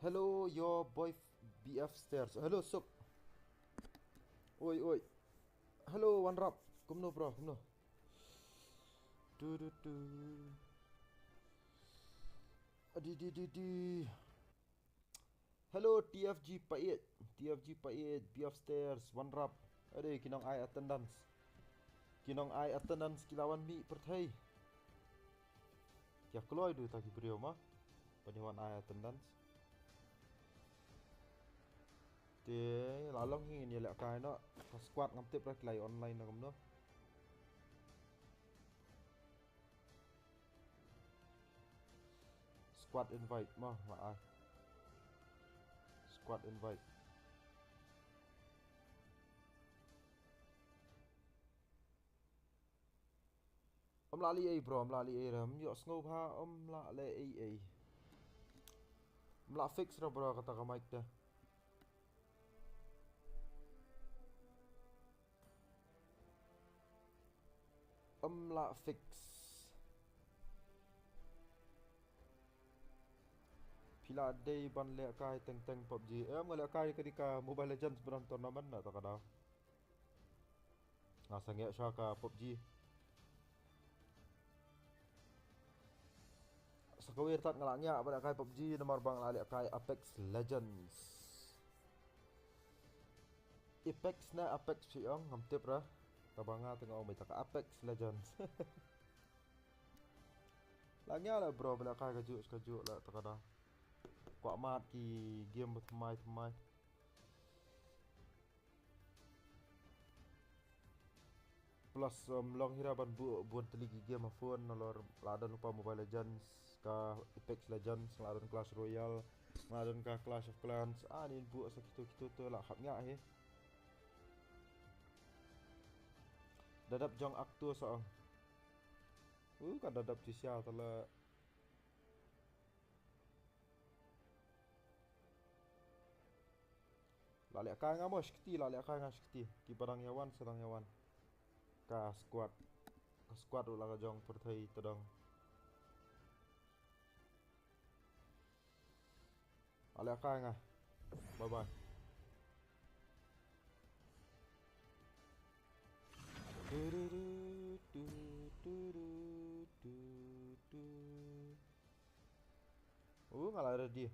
Hello, your boy BF Stairs. Hello, Suk. Oi, oi. Hello, One Rap. Kumno, bro. Kumno. Du. Adi. Hello, TFG Pait. TFG Pait, BF Stairs, One Rap. Ade, kinong I attendance. Kinong I attendance kilawan mi perthai. Kya kloy du taki brio ma. Paniwan I attendance. Te lalong ngin ya lek kai no. Squad ngam tip ra klai online na kumno. Squad invite mah ai. Squad invite. Om lali ai bro, om lali ai ram. Yo ngop ha om la le ai. Om la fix ra bro kata ka mic dah. Om la fix. Pila day ban le kai teng PUBG. Em le kai ketika Mobile Legends beran tournament na tak ada. Nga sange sha ka PUBG. Sakawir tat ngalangnya pada kai PUBG nomor bang la le kai Apex Legends. Apex na Apex siang ngam tip ra. Tabanga tengah omai tak Apex Legends. Langnya lah bro bela kai kajuk lah tak ada. Kuat mat ki game bertemai. Plus long hiraban buat teligi game phone nolor ladan lupa Mobile Legends ka Apex Legends ladan Clash Royale ladan ka Clash of Clans ni buat sekitu tu lah haknya he. Dadap jong aktu soang. Kan dadap sia tala. Lalek kai ngamos keti lalek kai ngas keti. Ki barang yawan sedang yawan. Ka squad ulah ka jong perthai tedang. Lalek kai ngah. Bye bye. Ngalah ready.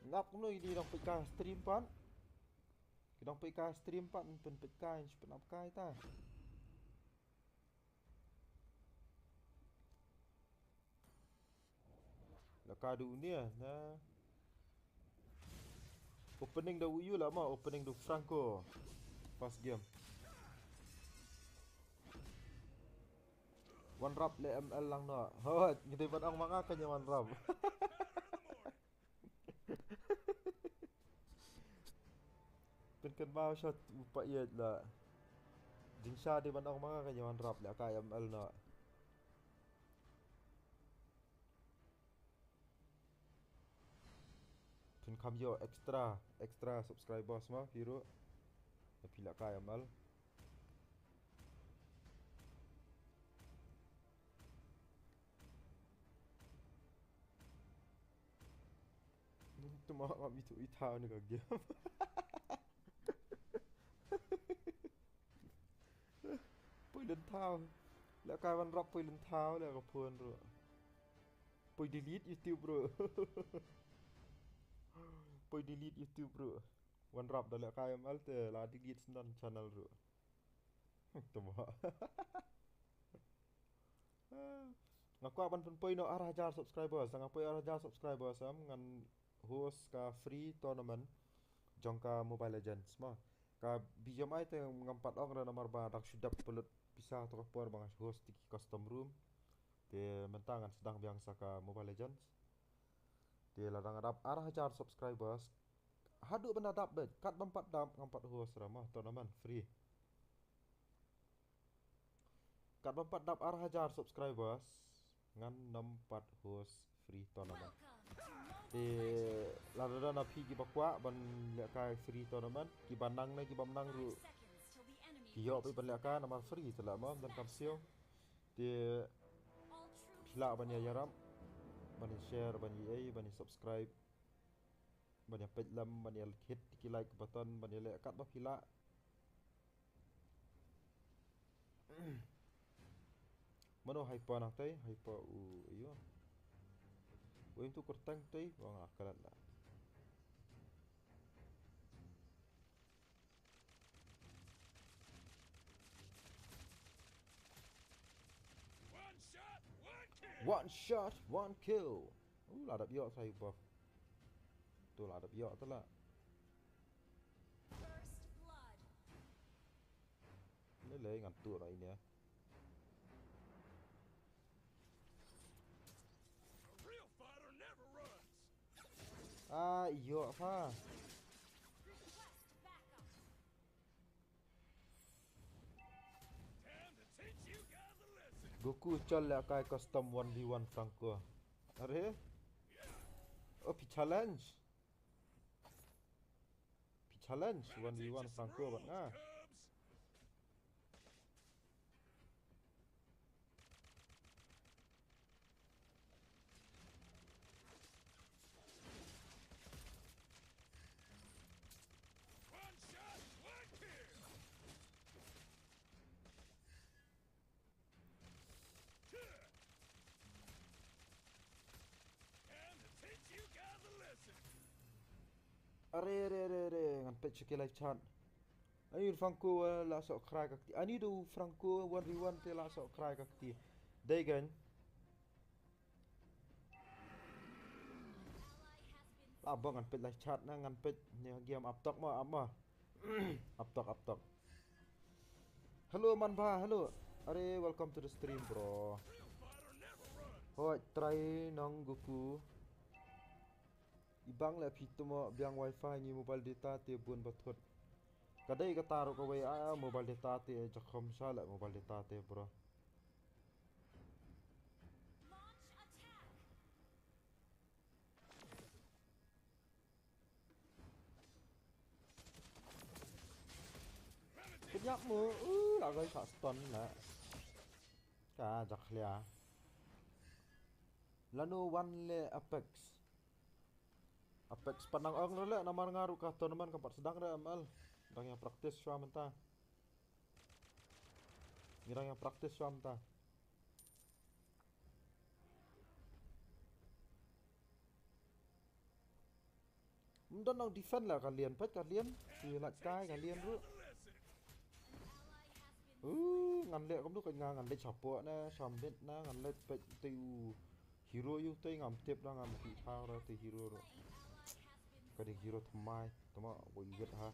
Ngap no ini dong PK stream pan. Kidong PK stream pan pen PK pen kai ta. Laka dunia na. Opening dah Uyu lah mah, opening du Franco. Pas game. One Rap le ML lang no. Ho, ngiti pat ang mga kanya One Rap. Kan mau shot upa iya lah. Jingsha di ban ang mga kanya One Rap le ka ML no. Tun kam yo extra subscribers mah hero. Tapi lah ka ML. Tu mah kami tu itau ni ka game. Pui lên thao. Lẽ cái One Rap pui lên thao lẽ ka phun rồi. Pui delete YouTube bro. Pui delete YouTube bro. One Rap dah lẽ cái ML te la delete sendan channel bro. Tu mah. Ngaku aban pun pui no arah jar subscribers, sang pui arah jar subscribers am ngan host ka free tournament jongka Mobile Legends mah. Ka bijam ai te ngampat ong ra nomor ba dak sudap pelut pisah to por bang host di custom room. Te mentangan sedang biasa ka Mobile Legends. Te ladang adap arah jar subscribers. Hadu benda dap bet, kat bempat dap ngampat host ra mah tournament free. Kat bempat dap arah jar subscribers ngan nompat host free tournament. Lada na pi ki bakwa ban le kai free tournament ki banang na ki bamnang ru ki yo pe ban le ka nomor free tela mam dan kam sio te pila ban ya yaram Banyak share, banyak banyak subscribe, banyak page lam, banyak hit tiki like button, banyak like kat bah pila. Mano hyper nak tay, hyper iyo. Uim tu kurtang tay, wang akalat lah. One shot, one kill. Ladap yok saya buff. Tu ladap yok tu lah. Ini leh ngantuk lah ini ya. Iyo apa? Goku chal lah kai custom 1v1 Franco. Are? Oh, pi challenge. Pi challenge 1v1 Franco bat ngah. Are, ngan pet cek live chat. Ani Franco la sok cry kakti. Ani do Franco 1v1 te la sok cry kakti. Dai gan. Abang ngan pet live chat na ngan pet ni game uptok ma ama. Uptok. Hello Manba, hello. Are, welcome to the stream bro. Hoi, try nang Goku. Ibang la phito mo biang wifi ni mobile data te bun bathot. Kadai ka taro ko wai mobile data te jakham sala mobile data te bro. Kenyak mo lagai sak stun la. Ka jakhlia. Lanu one le Apex. Apex panang ong le namar ngaru ka tournament kampat sedang re amal. Dang yang praktis swam ta. Ngira yang praktis swam ta. Mendon nang defend lah kalian pet kalian. Si lak kai kalian ru. Ngan le kom tu kan ngan le chapo na sambet na ngan le pet tu hero yu tu ngam tep la ngam ti thao ra tu hero ro. Ka de hero thamai tama wo yet ha.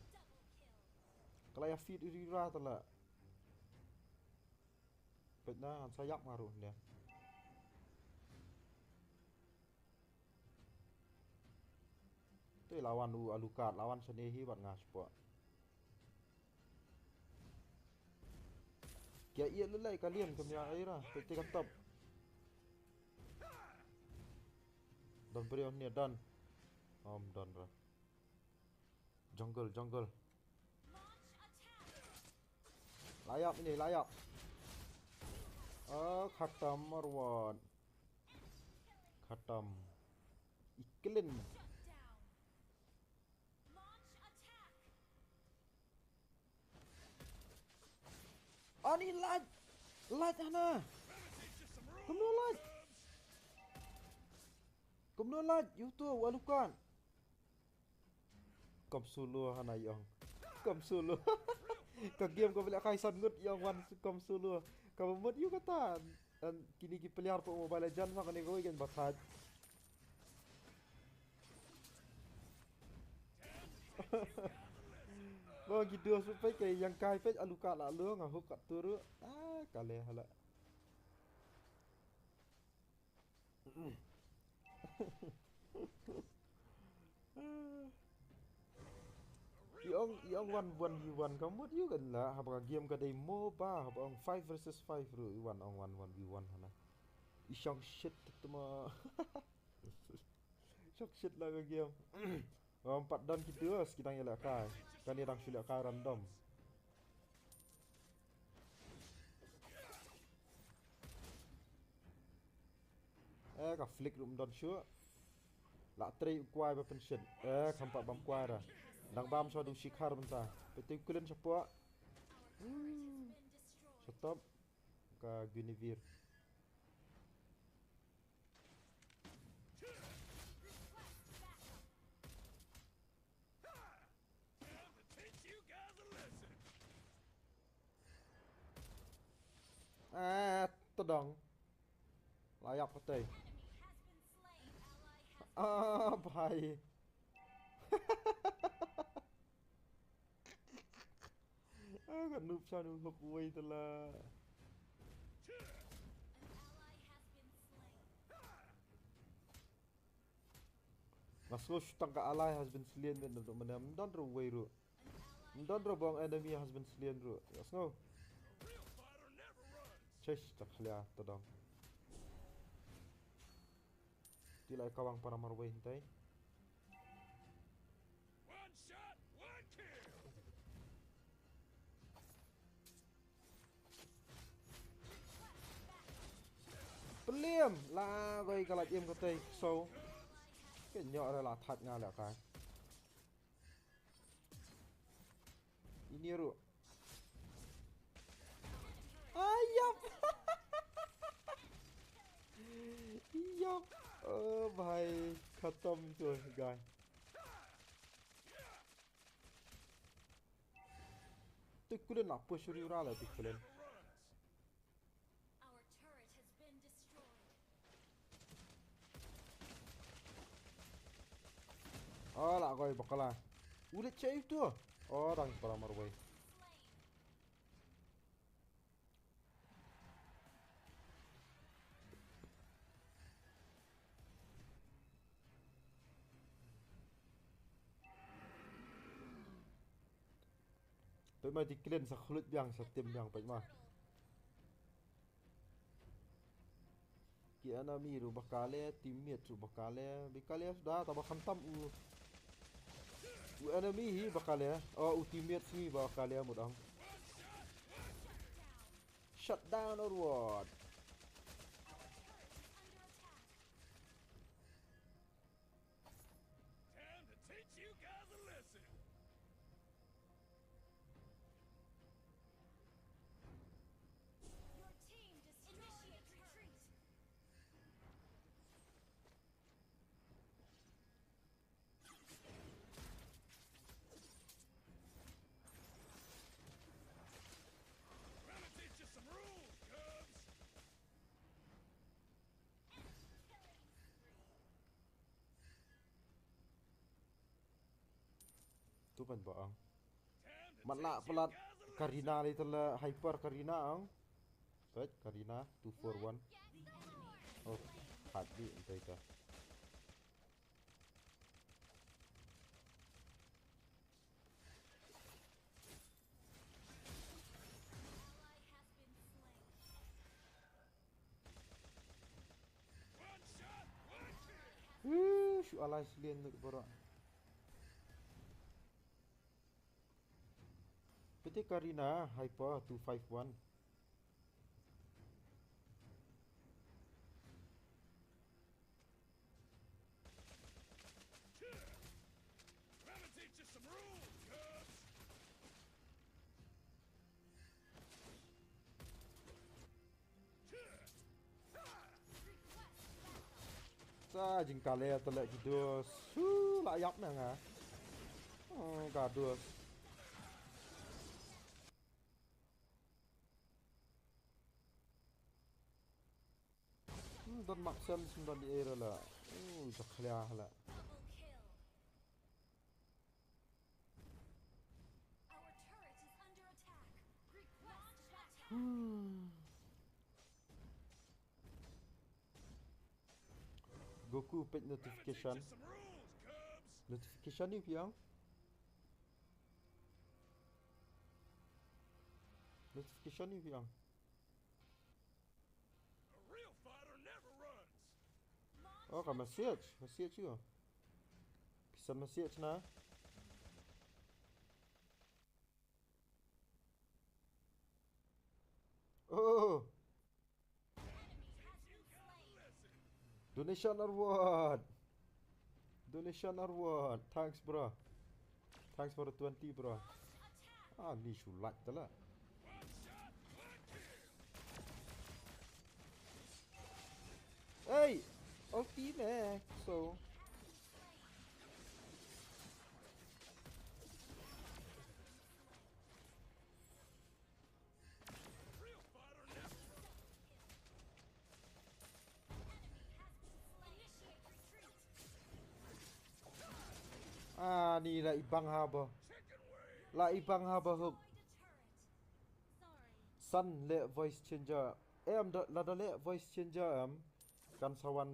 Kala ya feed ri ra ta la. Pet na ngan sayak maru ne. Tu lawan Alucard lawan Senehi bat ngaspo. Kaya iya lelai kalian ke minyak air lah. Peti kantap. Dan beri on ni dan. Dan lah. Jungle. Layak ini layak. Khatam Marwan. Khatam. Iklin. Ni light. Light ana. Kumno light. YouTube walukan. Kom solo hana yang. Kom solo. Ka game ko bila kaisan ngut yang wan kom solo. Ka mod yu kata. Dan kini ki peliar po Mobile Legends ma kani ko igen batat. Bo gitu supaya kayak yang kai pet aluka la lu ngahuk kat turu. Kale hala. Yang one kamu dia kan lah apa game kadai MOBA apa 5 versus 5 ru one on 1v1 hana. Isang shit tu mah. Shock shit lah ke game. 4 dan kita sekitar yang kai. Kan ni orang sulit kai random. cả flick rụm đòn chúa lạ trây quay và pension khám phá bám quay ra đang bám so đúng shikha rồi ta bị tiêu kulen sapua stop ka Guinevere todong layak patay bhai kan noob sa nung hook away tala Masuk tangka ally has been slain then do manam don't ro way ro don't ro bong enemy has been slain ro yes no chesh takhlya todong tilai kawang para marway hintay Liam là gây cả lại im cái tay sâu cái nhỏ này là thật nga là cái ini ru ayam ayam भाई खत्म rồi guys tôi cứ lên nạp push ra là tôi cứ lên là gọi bakala udah cek itu orang para marway tôi mai diklen sa khulut biang sa tim biang pai ma ki enemy ru bakale teammate ru bakale bikale sudah tabak khantam u enemy hi bakale u teammate ni bakale mudang shut down or what tu kan baang matla pelat Karina little hyper Karina ang right Karina 241 oh hadi entai ka shu alai slian nak borak PT Karina hyper 251 sa jingkale telek gidos layap nang gados don maksam sundan di era la zakhlia hala Goku page notification ni piang notification ni piang oh kan message juga bisa message na oh Donation award. Donation award. Thanks bro. Thanks for the 20 bro. Ah ni sulat lah. Hey, ulti meh. So ni lah ibang haba. Lah ibang haba hook. Sun le voice changer. Da le voice changer kan sawan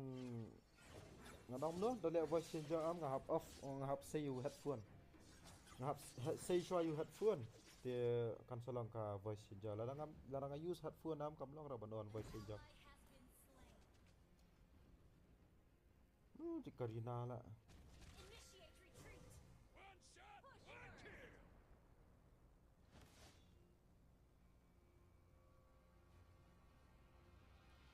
ngadom no da le voice changer ngahap off ngahap say you headphone. Ngahap say show you headphone. Dia kan salang ka voice changer. Larang use headphone kam long ra banon voice changer. Di Karina lah.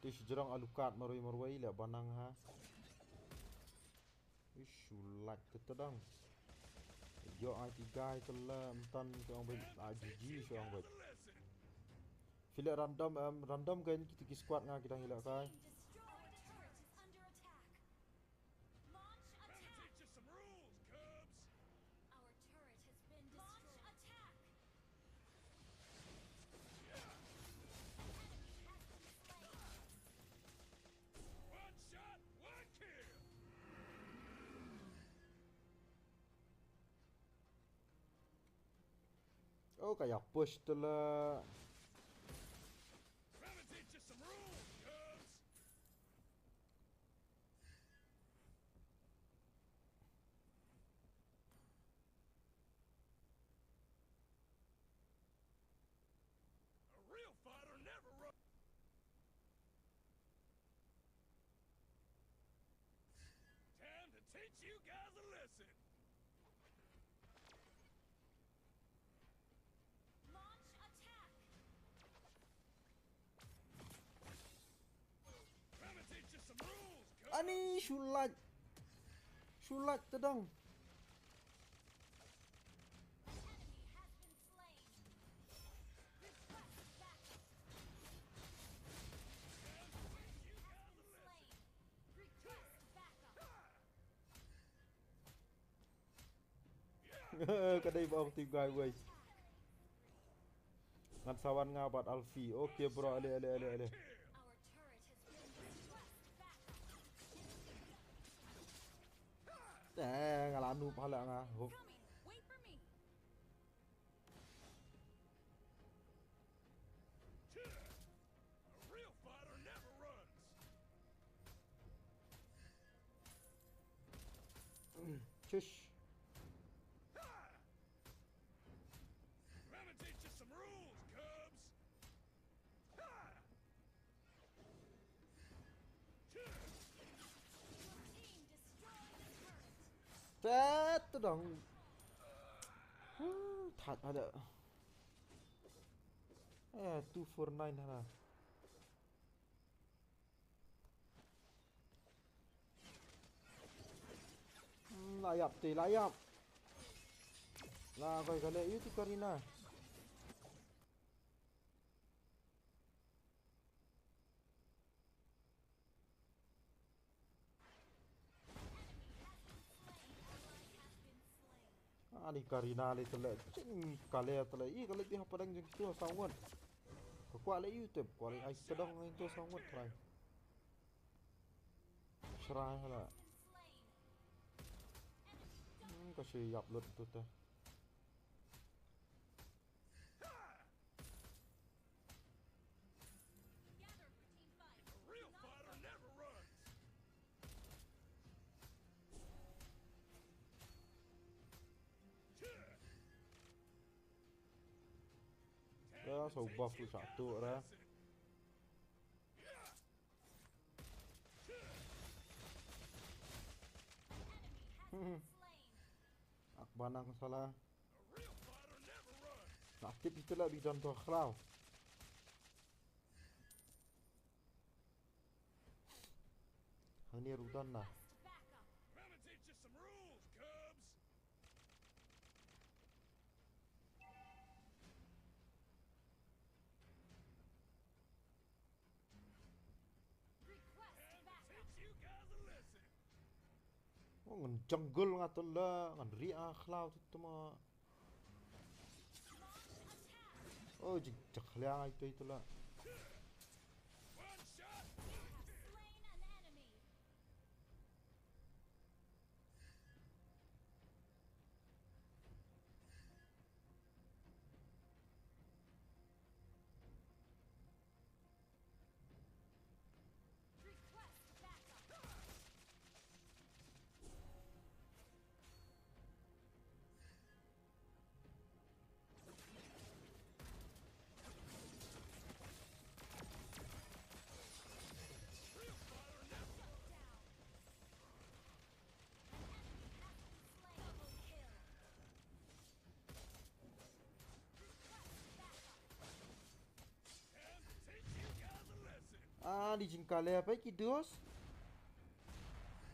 Tish jerang alukat maroi le banang ha. Isulat tetedang. Yo ai tiga itulah entan ke orang baik GG seorang baik. Fila random kan kita squad ngah kita hilak kai. Oh kayak push tu lah. Teach you guys a lesson. Launch attack. Trying to teach you some rules, cuz. Ani sulat. Sulat tedang. Enemy has been slain. Request backup. You has been slain. Request backup. Kadai bawah tiga guys. Ngan sawan ngabat Alfi. Okay bro, ale. Our turret has been request backup. Ngalanu pala nga. Coming. Wait for me. A real fighter never runs. Shush. Trying to teach you some rules, cubs. Your team destroyed the turret. Set tedang. Thật ada. 249 lah. Layap ti, layap. Lah kau kale itu Karina. Ni Karina le tele. Kale tele. Kale dia padang jeng tu sawon. Kuat le YouTube, kuat le ai sedang itu sawon try. Serai lah. Kasi upload tu teh. Gather for team fight. A real fighter never runs. Ya, so buff tu satu dah. Slain. Akbanang salah. A real fighter never runs. Aktif itulah bidan tu akhrau. Hani rudan nah. Request backup. Gonna teach you some rules, Cubs. Request Time to backup. teach you guys a lesson. Oh ngan jungle ngatul lah ngan ria khlau tu tuma. Launch attack. Oh jak khliang itu lah. One shot, You one have kill. slain an enemy. Request backup. Real fighter never. Shut down. An enemy has been slain. Double kill. Request backup. Time to teach you guys a lesson. Ah di jingkale apa ki dos?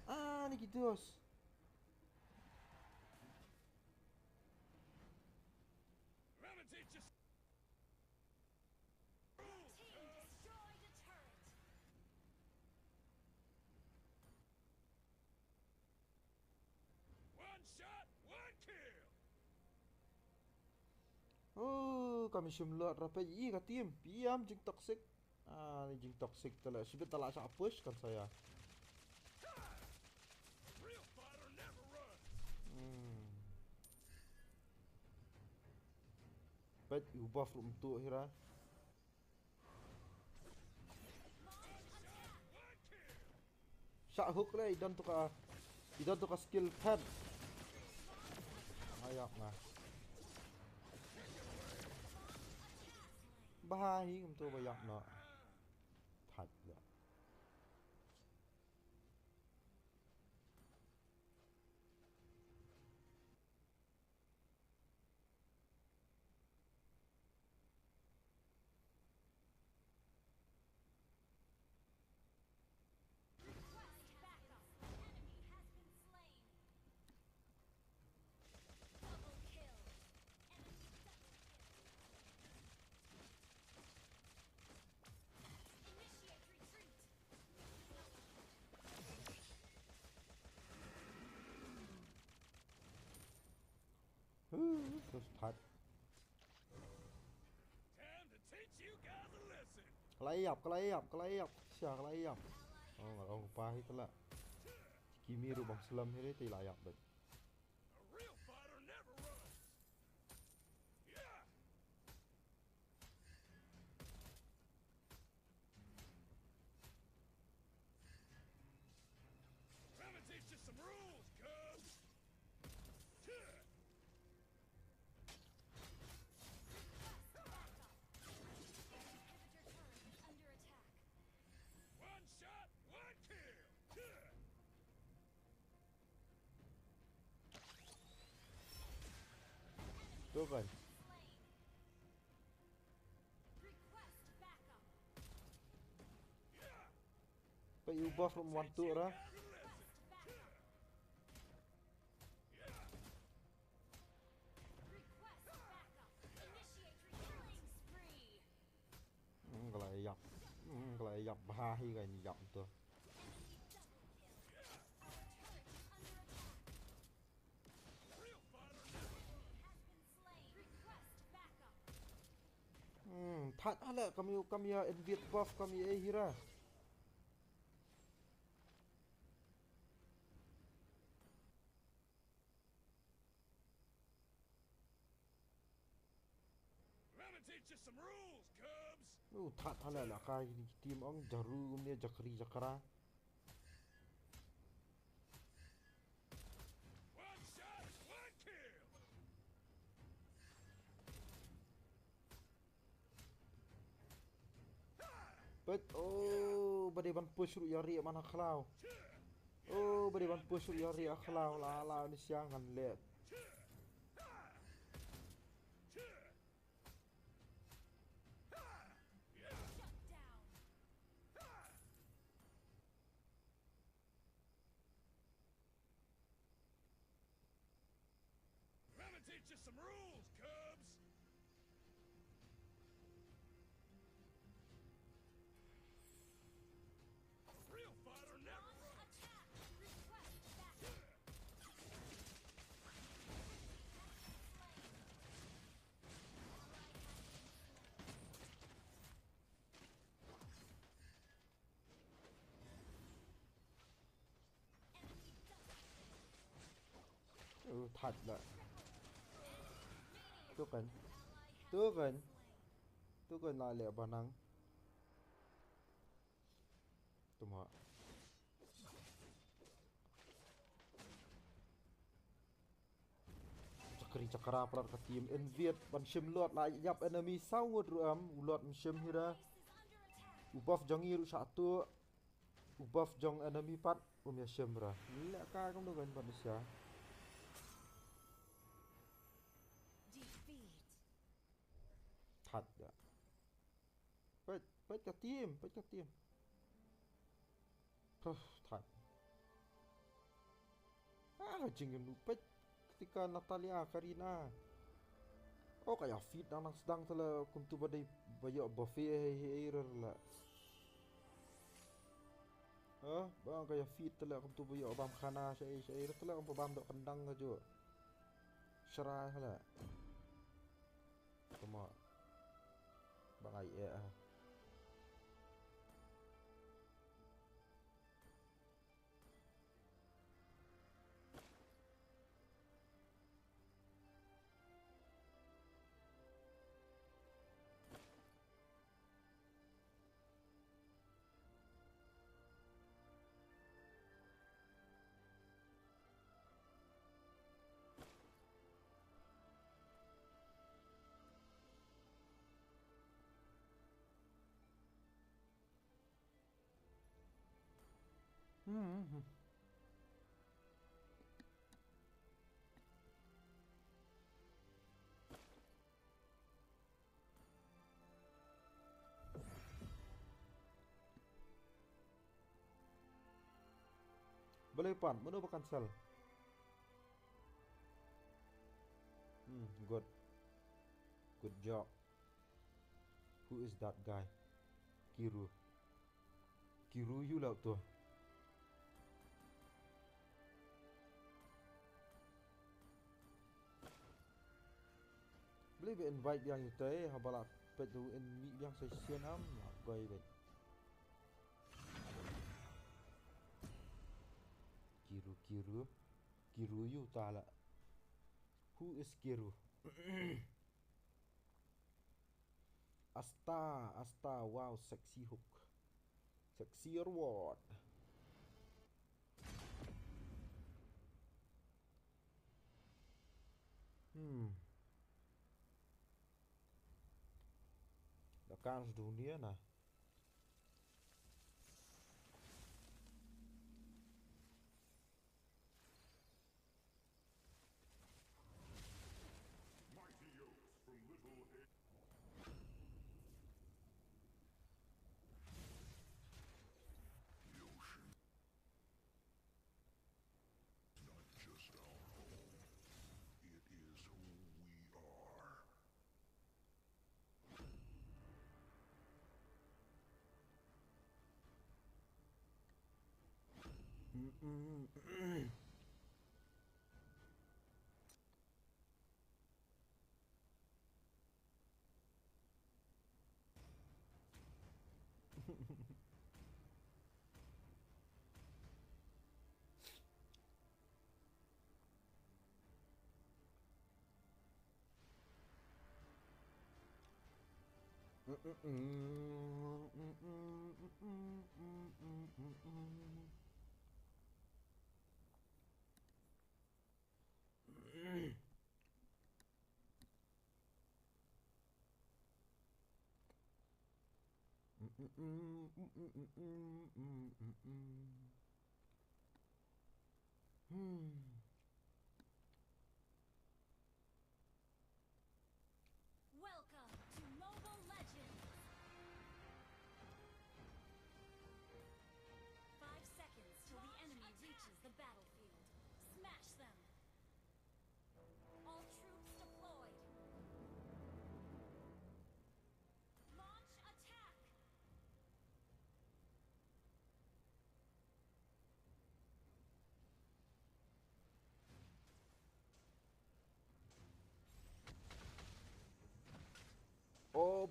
Ah ni ki dos. Gonna teach you some rules, Team Cubs. destroyed a turret. One shot, one kill. Oh kami simlat rapai i ka tim. Piam jing toxic. Ah ni jing toxic tala. Sibet tala sa push kan saya. Real fighter never runs. Bet ubah from tu hira. Launch attack. One kill. Shot hook le idan tu ka skill pad. Ayak na. Bahahi kum tu bayak na. Thật ya. Request backup. An enemy has been slain. Double kill. Enemy double kill. Initiate retreat. Terus thật. Time to teach you guys a lesson. Kelayap. Siya kelayap. Oh ngal pahit tala. Kimi ru bang selam hire ti layak bet. A real fighter never runs. Yeah. Gonna teach you some rules, Cubs. Yeah. Request backup. Inhibitor turret is under attack. One shot, one kill. Yeah. Tu kan. Slain. Request backup. Yeah. Pe ubah from one tu ra. Guys a lesson. Request backup. Yeah. Request backup. Initiate killing spree. Kelayap bahahi kan yap tu. Enemy double kill. Our turret is under attack. Real fighter never. Enemy has been slain. Request backup. Thật ala kami invite buff kami hira. Gonna teach you some rules, Cubs. Thật ala la kai ni team ong jaru ni jakri jakara. One shot, one kill. Bet oh bade ban push ru yari mana khlau. Oh bade ban push ru yari khlau la ni siang kan le. Shut down. rules, Cubs! Real fighter never Launch runs! attack. Request backup. Enemy double. Thật là tôi cần Ally has tôi been cần slain. tôi cần lại lẹ bản năng tụm họ Chakri chakra prat ka team Enviet ban shim lot lại yap enemy sau ngột ruam lot shim hira Base is under attack. ubaf jongi ru satu ubaf jong enemy pat ya shim ra lẹ ka không được gần bản xả Defeat. thật ạ Pet ka team thật jingin pet ketika Natalia Karina oh kayak fit nang sedang tela kum tu badai bayo buffet air la bang kayak fit tela kum tu bayo bam khana saya tela kum bam dok kendang aja serai hala cuma bang ai boleh pan mana bukan cancel good job who is that guy Kiru you lah tu boleh invite yang itu habala petu in yang session am goi bet Kiru you tala who is Kiru Asta wow sexy hook sexy reward Dekat dunia nah Mighty oaks from little The ocean. Not just our home. It is who we are. Welcome to Mobile Legends. 5 seconds till the enemy reaches the battlefield. Smash them. All troops deployed.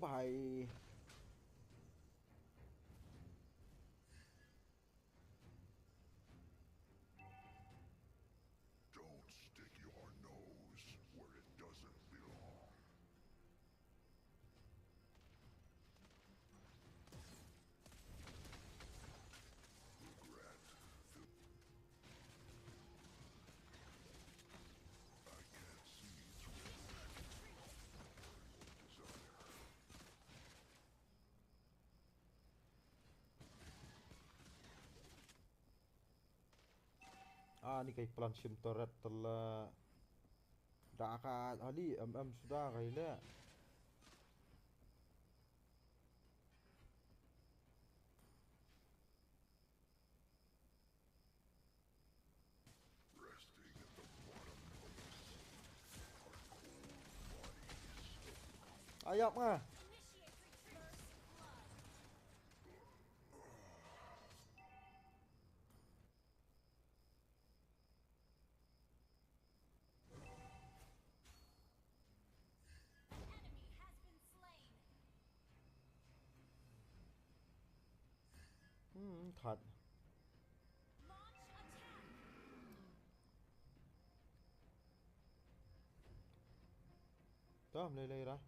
भाई Don't stick your nose where it doesn't belong. Regret. I can't see through desire. Ini kay Planchim Turret telah Daka Ali sudah kayaknya. Resting at the bottom of the sea are cold bodies. Ayap mah. Initiate retreat. First blood. Enemy has been slain. ขัด Launch attack. ก็เลยๆนะ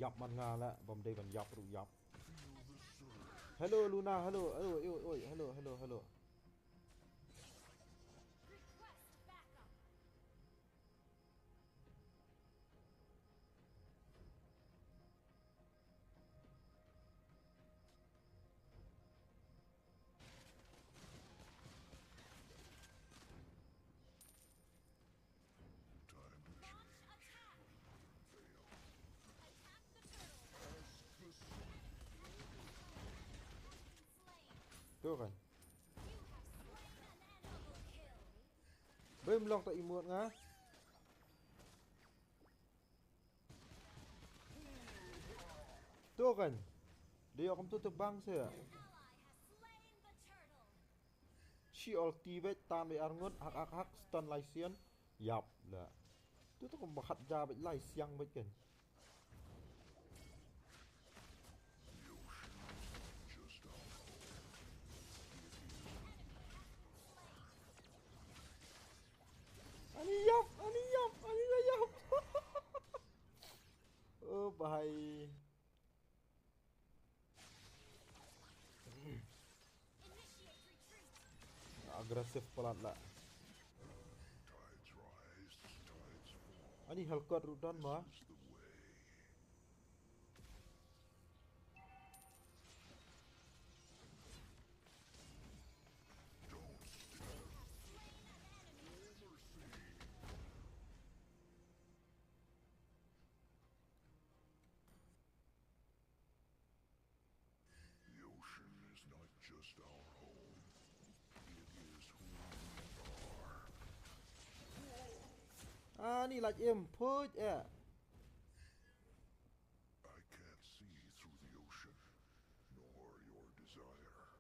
ยับมันงานละบอมเดย์มันยับรู้ยับ ฮัลโหลลูน่าฮัลโหลโอ้ยฮัลโหล Request backup. Time to Launch attack. fail. Attack the turtle. Has been slain. ตัวกัน You have slain an enemy kill. เบิ่มลองตัวอีมวดงะตัวกันเดี๋ยวผมตัวตึกบังเสีย Ally has slain the turtle. ชีออลตีเวทตามไปอารงดฮักสตันไลเซียนยับละตัวต้องบักขัดยาไปไล่เสียงไปกัน Just our home. อันนี้ยับก็ยับ เออไป Initiate retreat. agresif pelat lah Tides rise, tides fall. อันนี้ฮัลกอดรูดันมา Is the way. Don't stick You have slain an enemy. The ocean is not just our home. It is who we are. นี่หลักเอ็มพูดI can't see through the ocean, nor your desire.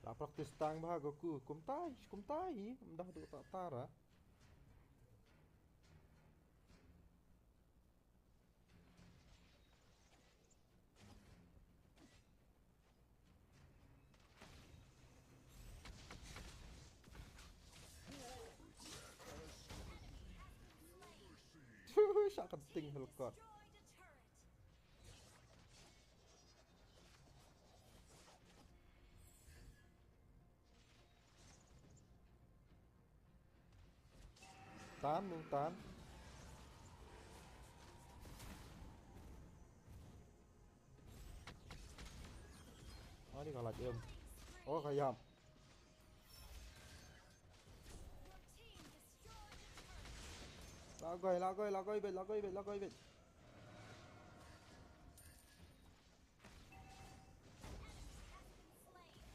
หลัก praktis tang bahago ku kumtai dah tu tak tara Syak kenting helkot Destroyed a turret. tan mung tanนี่ก็หลักเอ็ม Killing โอ้ spree. ขยับ Your team destroyed a turret. ลาก้อยเบ็ด Slain. Double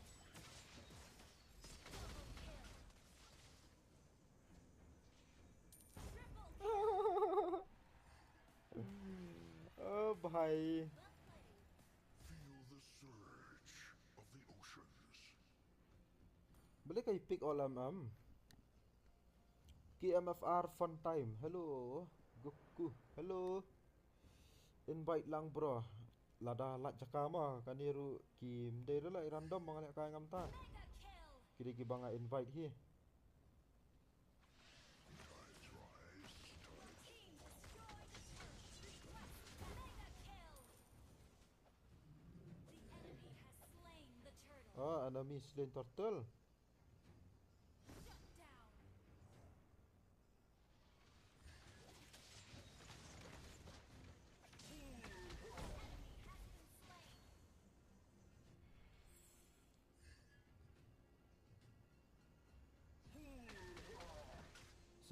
kill. Triple भाई kill. Feel the surge of the oceans. Boleh kau pick all KMFR fun time. Hello. Goku. Hello. Invite lang bro. Lada lat jakama kaniru kim de la random bang lek kai ngam ta. Mega kill. Kiri ki bang invite hi. Tides rise, Your team destroyed the turret. Mega kill. The enemy has slain the turtle. Ah, enemy slain turtle. Shut down. Enemy has been slain.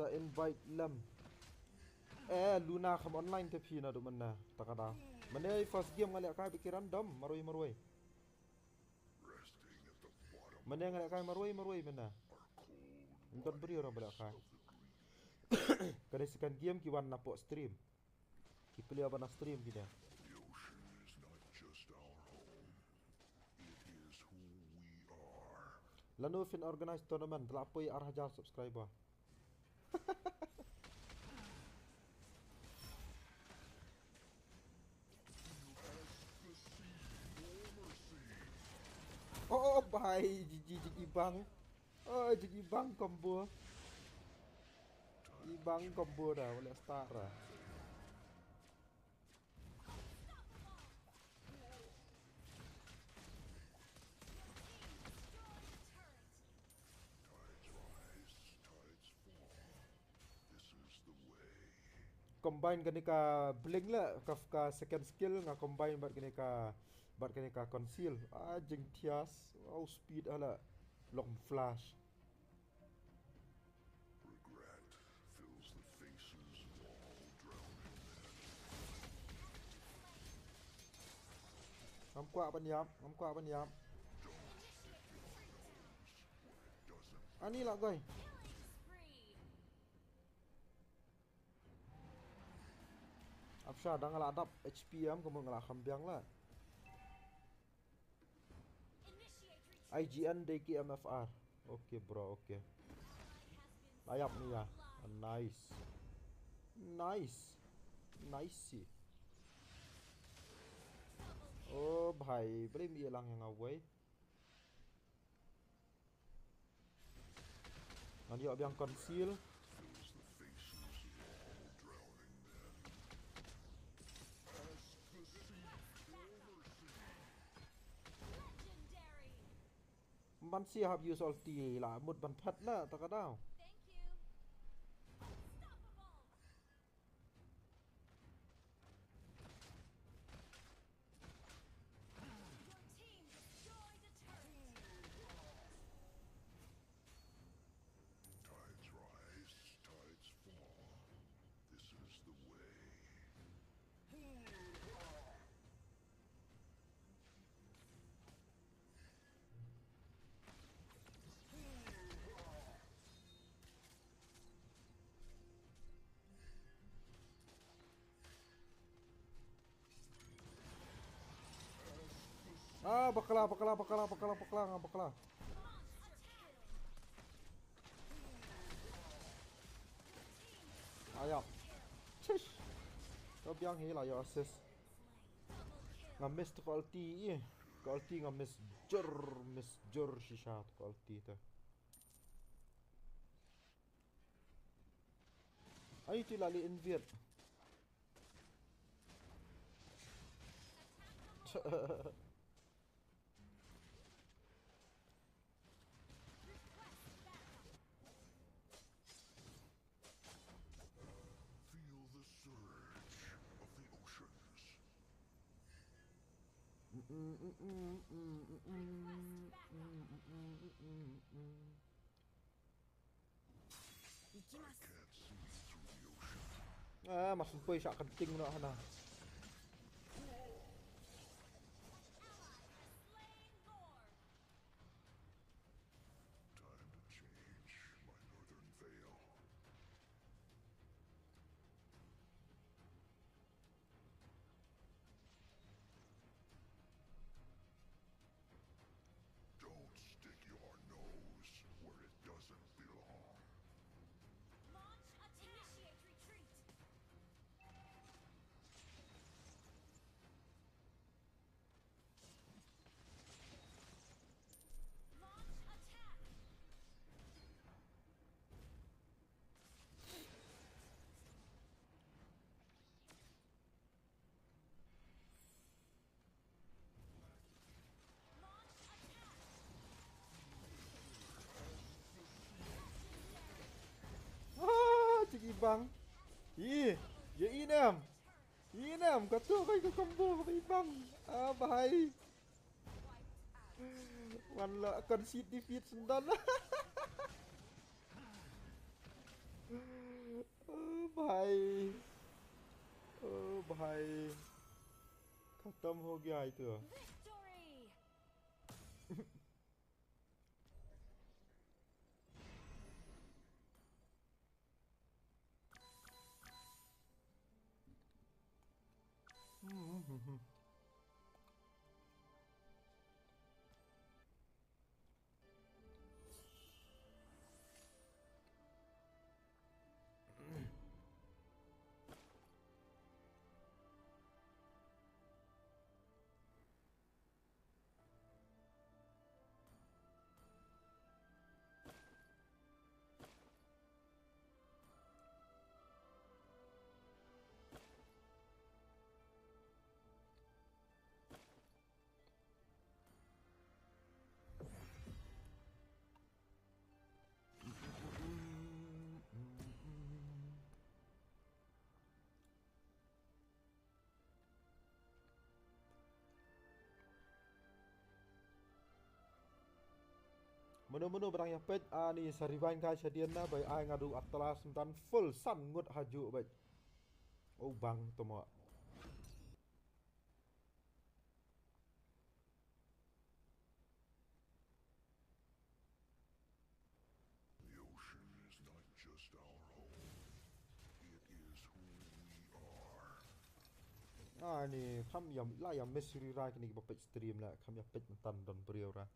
Sa invite lam. Luna kham online te phina du manna takada. Mane first game ngalek kai pikir random maroi maroi. resting at the bottom Mane ngalek kai maroi maroi mana. are cold Enton beri orang balak kai. of the green. Kada second game ki wan napok stream. Ki play apa na stream kita. The ocean is not just our home. It is who we are. Lanu fin organize tournament telapoi arah jar subscriber. Oh, bye. GG Ibang. Oh, GG Ibang combo. Ibang combo dah boleh start dah. Tides rise, tides fall. This is the way. Combine kena ka blink lah ka second skill nga combine bat kena ka conceal. Jeng tias. Oh speed ala. Long flash. Regret fills the faces of all drowning men. Ngam kuat ban yap. Don't stick your nose where it doesn't. Ani lah goy. Killing spree. Afsha dah ngala adap HP kamu ngala khambiang lah. Initiate retreat. IGN DKMFR. Okay bro, okay. Ally has been Ayap ni ya. slain. Nice. Nice. Nice sih. Oh भाई, boleh mi lang yang away. Nanti aku yang conceal. Fills the faces of all drowning men. As the sea overseas. Legendary. Man siap use ulti lah, mut ban phat lah, tak ada. Thank you. Unstoppable. Your team destroyed a turret. Tides rise, tides fall. This is the way. Bakala. Monster kill. Ayap. Cish. Kau biang hilang ya assist. Slain. Double kill. Ngamis tu ulti ye. Ulti ngamis jor shisha tu ulti tu. Ay tu lali invert. Feel the surge of the oceans. Ikimasu. Can't see through the ocean. Masuk poi syak kenting nak hana. Ally has slain Lord. Time to change my northern veil. Don't stick your nose ibang. Ya inam. Inam kata kau ikut combo kau ibang. Bahaya. Wala concede defeat sendan. भाई भाई खत्म हो गया ये तो Victory! menu-menu barang yang pet ni sarivan ka shadian na bai ai ngadu atlas dan full sun ngut haju bai oh bang to mo The ocean is not just our home. It is who we are. ni kham yam la yam mesri ra ni ba pet stream la kham ya pet tan don brio ra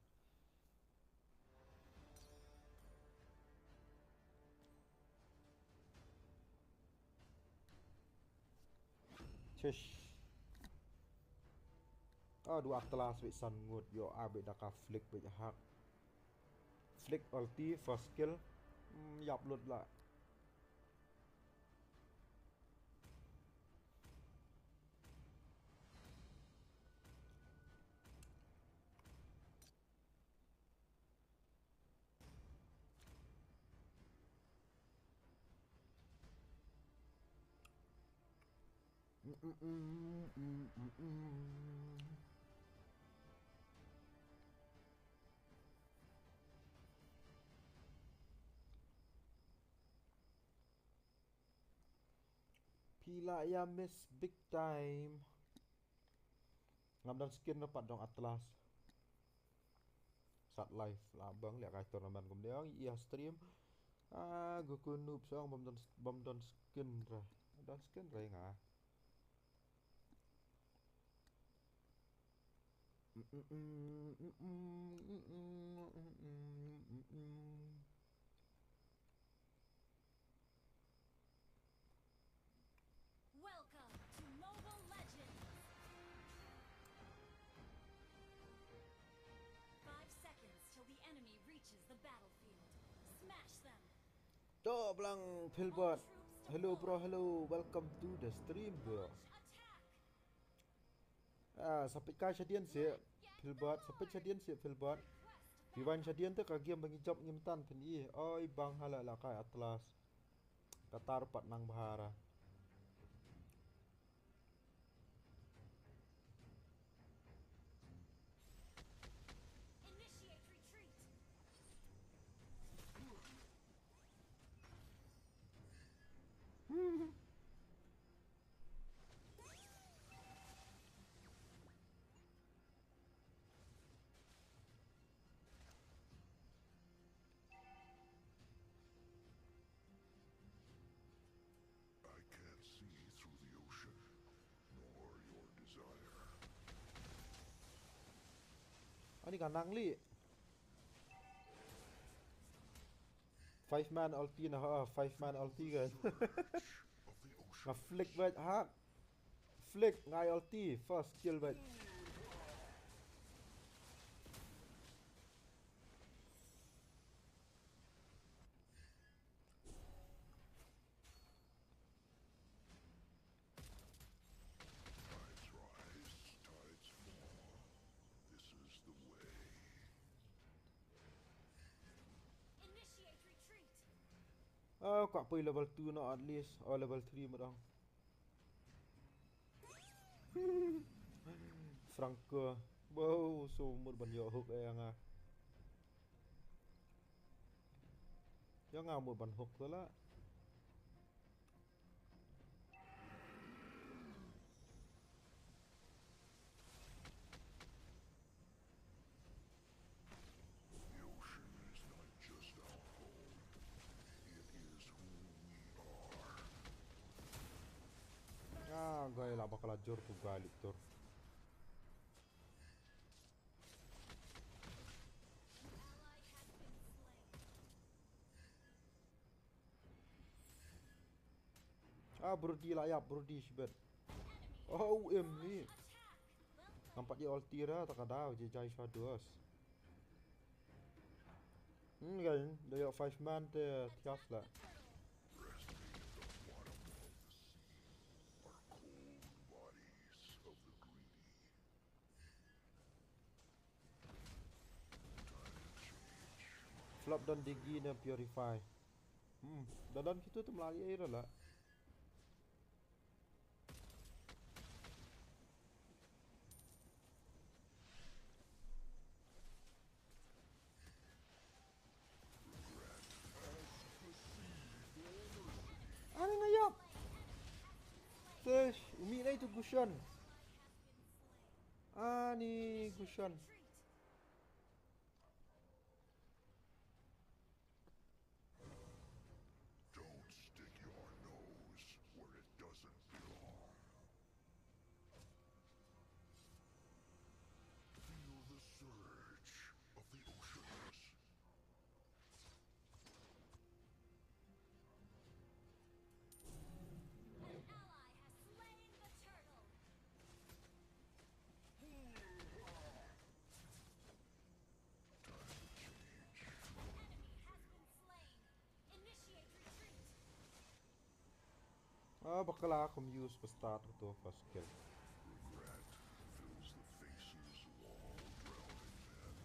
Chesh. Du atlas bai sun ngut yo abe da ka flick bai hak flick ulti first skill yap lut la Pila ya miss big time. Ngam dan skin dapat dong atlas. Sat live lah bang lihat kai tournament kemudian iya stream. Goku noob song bom don skin ra. Don skin ra nga. Welcome to Mobile Legends! 5 seconds till the enemy reaches the battlefield. Smash them! To belang Philbot. Hello bro, hello. Welcome to the stream bro. Launch attack! Sampai ka shadian si Philbot, sampai shadian si Philbot. Diwan shadian tu ka game bagi job ngimtan pen oi bang hala la kai atlas. Katar pat nang bahara. Initiate retreat! I can't see through the ocean, nor your desire. Ani kan nang li. 5 man ulti na 5 man ulti kan. Of the ocean. Nga flick bet ha. Flick ngai ulti first kill bet. Tides rise, tides fall. This is the way. Initiate retreat! Quạt pui level 2 nó at least or level 3 mà đâu. Franco. Wow, so một bản hiệu hụt em à. Nhớ ngào một bản hụt thôi lá. The ocean is not just our home. It is who we are. Gaya lah bakal ajur tuh galik tur. Brody layak, Brody shibet. Oh, ni. Nampak dia ulti dah, tak ada je Jai Shadows. Kan, dia 5 man tu tiap lah. Resting at the bottom of the sea are cold bodies of the greedy. Time change. Flop dan digi dan purify. Dan kita tu melari air lah. Ani ngayap. Tesh, umi na itu Gushan. Ani Gushan. Don't stick your nose where it doesn't belong. Feel the surge of the oceans. An ally has slain the turtle. Time to change. Enemy has been slain. Initiate retreat. Bakal aku use pa starter tu first kill. Regret fills the faces of all drowning men.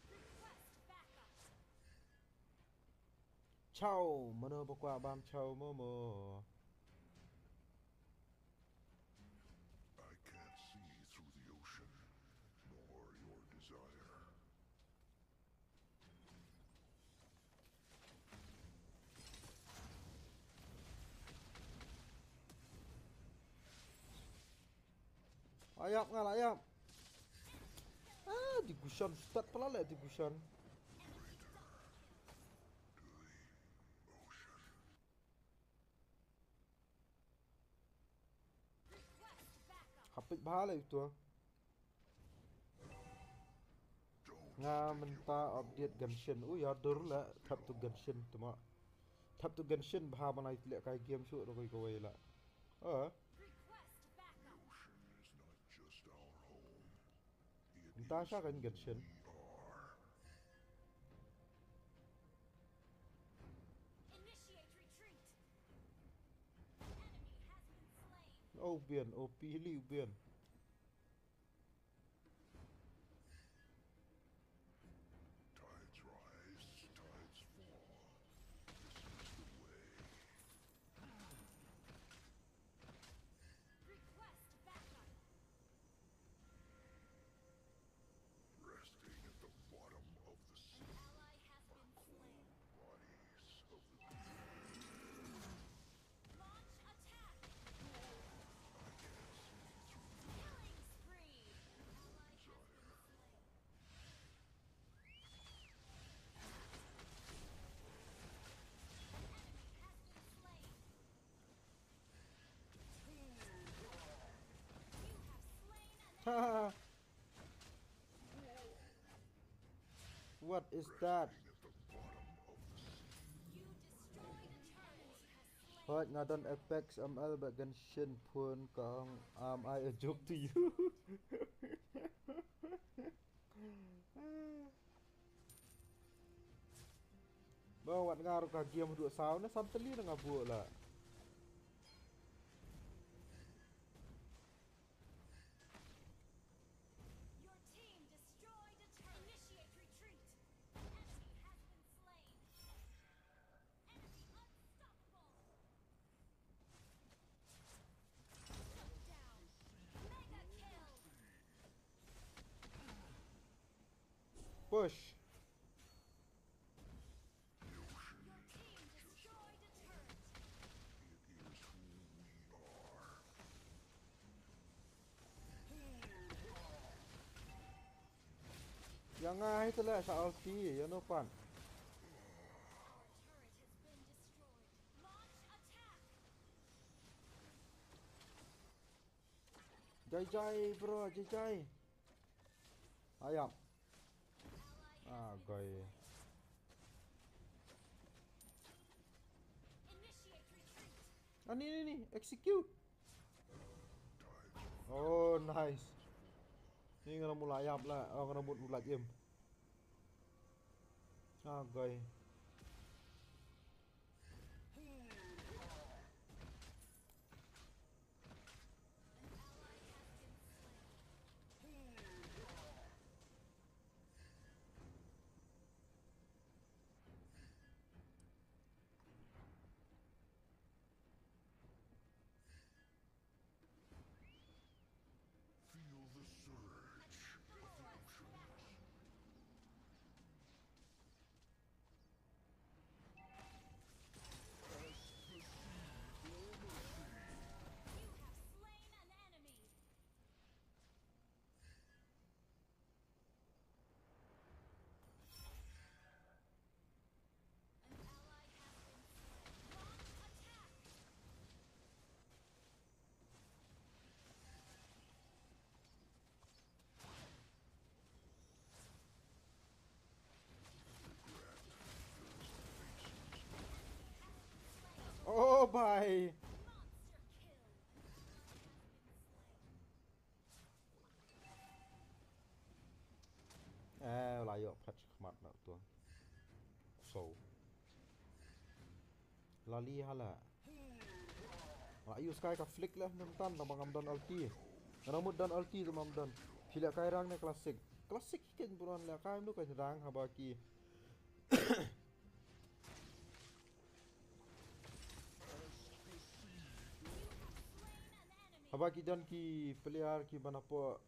Request backup. Ciao, mana bakwa bam ciao momo. I can't see through the ocean, nor your desire. Ayap ngal ayap. Di Gushan start pala lah di Gushan. Request backup. Hapit bahala itu. Don't Nga menta update Genshin. Ya dur lah tap tu Genshin tu mak. Tap tu Genshin baha mana itu lek kai game shoot roi kawai lah. Request backup. ocean is not just our home. It Entah is siya kan who Genshin. we are. Initiate retreat. Enemy has been slain. Oh bian, OP Liu bian. Tides rise, tides fall. This is the way. Request backup. Resting at the bottom of the sea Ally has been slain. bodies of the Launch attack. I can't see through Killing spree. Ally has been slain. Enemy has been slain. You have slain an enemy. What is that? at the bottom of the sea. You destroyed a turret. Has slain. Hot ngadon Apex ML but Genshin pun kang I a joke to you. Bawa ngaruh ka game duk saw na samtali na nga buo lah. Your team destroyed a turret. Initiate retreat. Enemy has been slain. push. The ocean Your is team not just destroyed a turret. it is who we are. Yang ai tu lah sa ulti, you know pan. Our turret has been destroyed. Launch attack. Jai jai bro, jai jai. Ayam. Ally Ah, has been goi. slain. Initiate retreat. Ah, ni, execute. Oh, nice. Ni kena mula ayam lah. Oh, kena mula jem. Ah, goi. Feel the surge of the oceans. You have slain an enemy. An ally has been slain. Launch attack. Oh, bye. Monster kill. An ally has been slain. Lah yo patch khmat nak tu. So. Lali hala. Ayu sky ka flick lah namtan bang amdan ulti. Ramut dan ulti tu amdan. Sila kai rang na klasik. Klasik ken buran la kai nu kan rang habaki. Habaki dan ki player ki banapo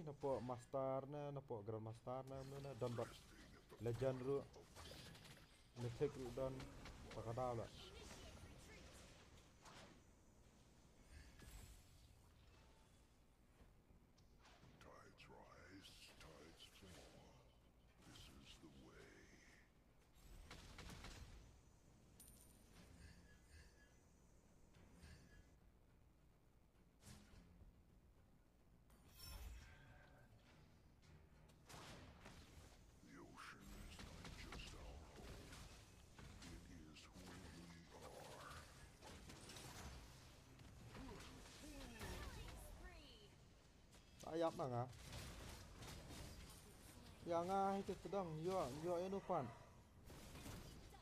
napo master na napo grand master na dan bat legend ru mythic ru dan takada la. Tides rise, tides fall. This is the way. The ocean is not just our home. It is who we are. Spree. Ayap na nga. Yang nga hito sedang yo enu pan. Double kill.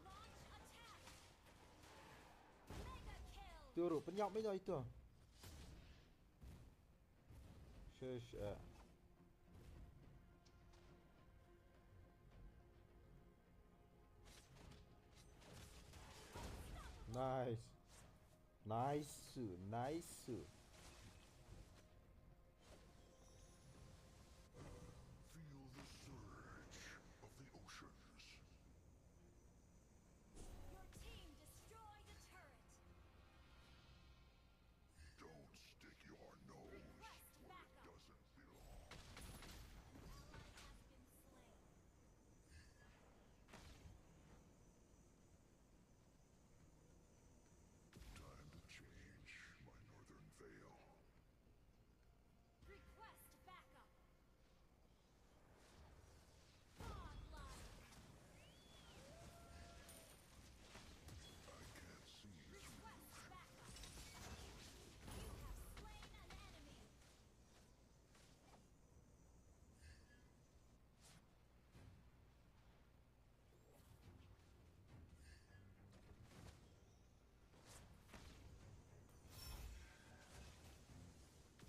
Launch attack. Mega kill. Turu penyap me itu. Shush. Nice. Nice. Feel the surge of the oceans. Your team destroyed a turret. Don't stick your nose Request where it backup. doesn't belong. An ally has been slain. Time to change my northern veil. Request backup. Godlike. I can't see through the Request ocean. backup. You have slain an enemy.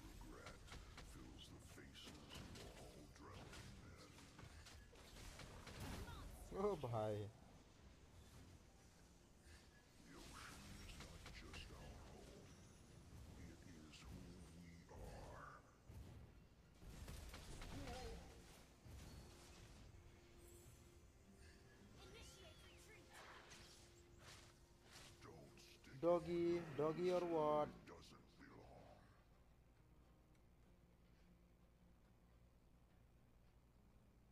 Regret fills the faces of all drowning men. Oh bhai. The ocean is not just our home. It is who we are. Doggy or what? doesn't belong.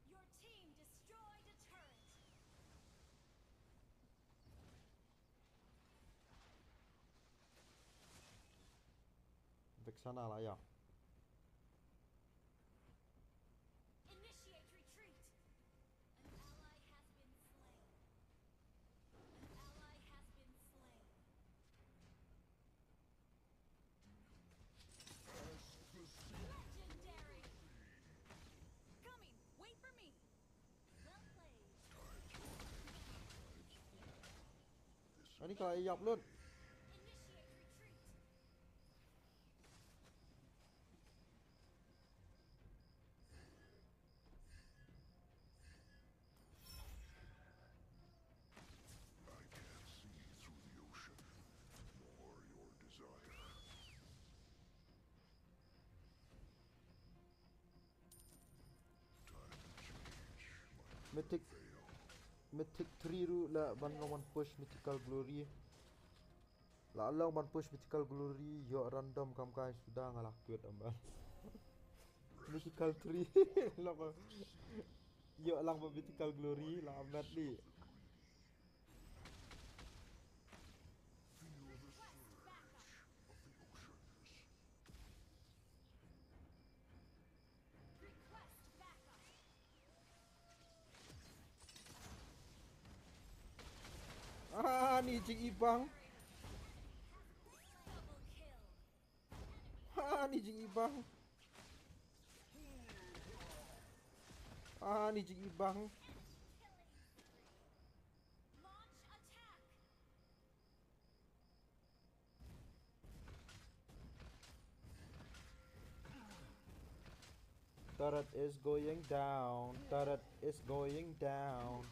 Your team destroyed a turret. Dekat sana lah ya. Initiate retreat. An ally has been slain. An ally has been slain. Legendary. Coming. Wait for me. Well played. Ini kalau ayap luôn. Initiate retreat. I can't see through the ocean, nor your desire. Time to change might Mythic fail. Mythic 3 ru la ban long ban push mythical glory. La long ban push mythical glory yo random kam kai sudah ngalah kuat amban. Mythical 3 long yo lang ban mythical glory la amat ni. Feel the Request surge backup. of the oceans. Request backup. Ah ni Jing Ibang. Double kill. Ah ni Jing Ibang. Ah ni Jing Ibang. Killing spree. Launch attack. Turret is going down. Turret is going down.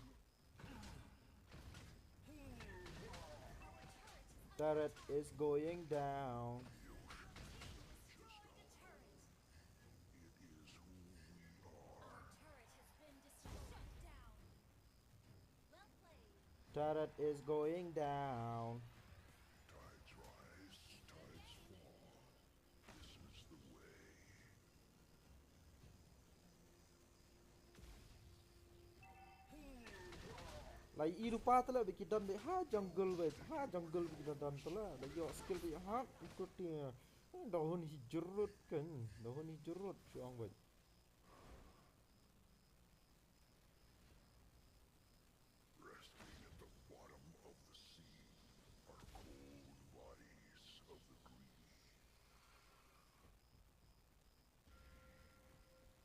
Turret is going down. Destroyed a turret. It is who we are. Our turret has been destroyed. Shut down. Well played. Turret is going down. Tides rise, tides fall. This is the way. Lai i rupa tala biki dan be ha jungle be biki dan tala da yo skill be ha ikut dia. Dahun hi jerut kan. Dahun hi jerut siang be. Resting at the bottom of the sea are cold bodies of the greedy. Feel the surge of the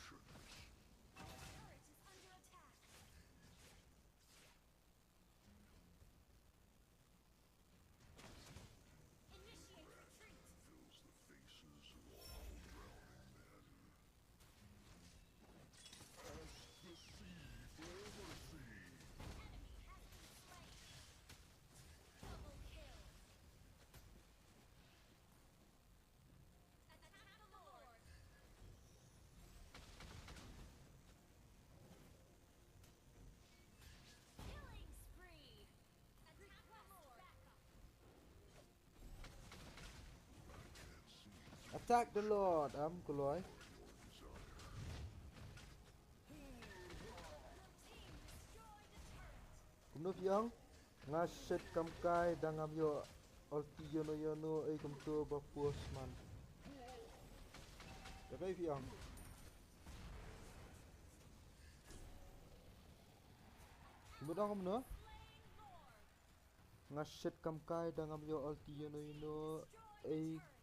oceans. Our turret is under attack. Initiate retreat. Fills the faces of all drowning men. Ask the sea for mercy. Enemy has been slain. Double kill. Attack the Lord. Killing spree. Attack the Lord. Backup. Attack the Lord. Kuloi. Your team destroyed a turret. Kumno piang. Ngaset kam kai dangam yo ulti yono ai kum tu ba puas man. Ya kai piang. Kumno kumno. Slain Lord. Ngaset kam kai dangam yo ulti yono Destroyed ai a turret.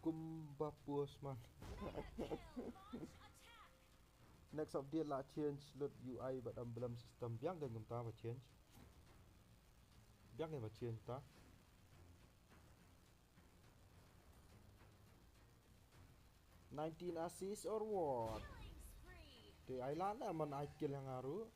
kum ba puas man. Kill. Launch attack. Next update lah change lot UI but dalam sistem biang dan ta ba change. Biang ba change ta. 19 assists or what? Killing spree. Di island lah man I kill yang aru.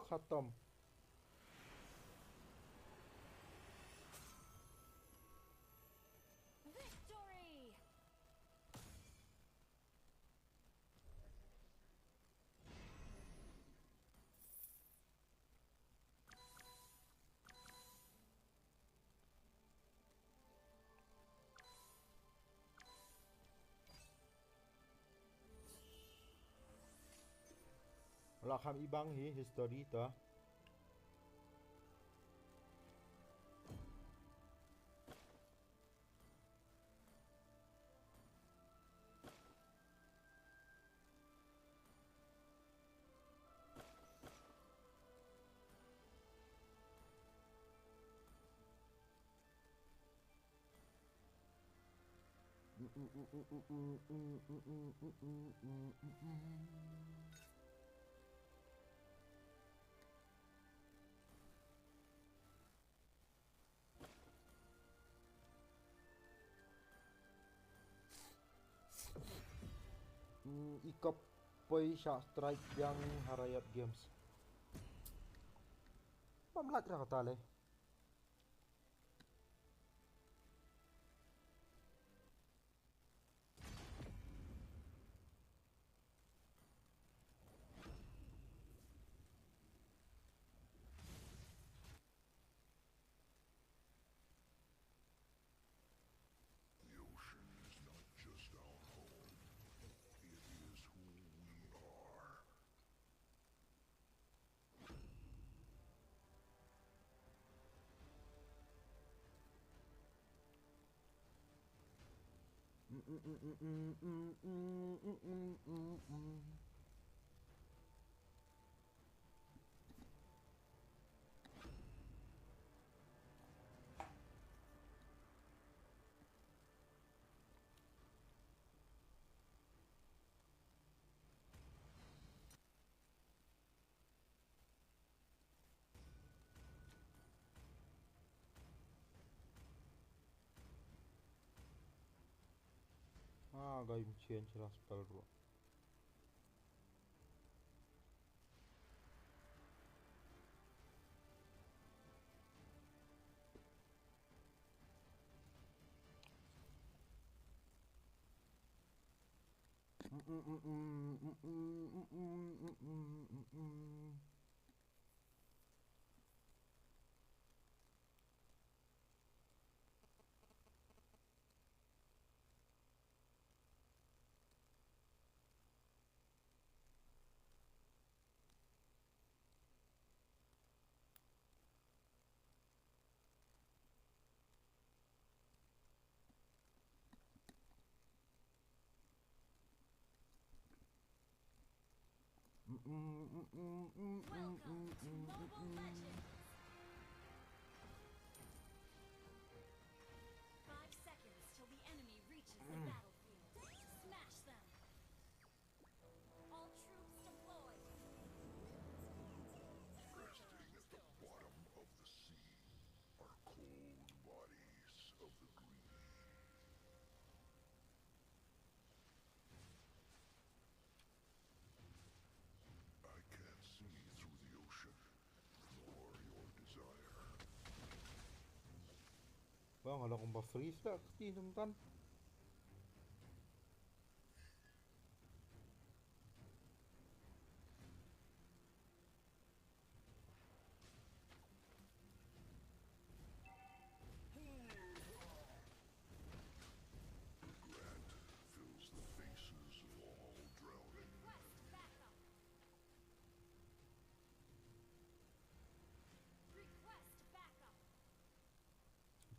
खत्म. Victory! Wala kam ibang history to. Ikop poi sha strike yang Harayat Games. Pamlat ra katale. The ocean is not just our home. It is who we are. Game change ra spell ro. Welcome to Mobile Legends! 5 seconds till the enemy reaches the battlefield. Smash them! All troops deployed! Resting at the bottom of the sea are cold bodies of the greedy. I can't see through the ocean, nor your desire. Bang, kalau kung ba-freeze na, tinumtan. Grant fills the faces of all drowning. Request backup! Request backup!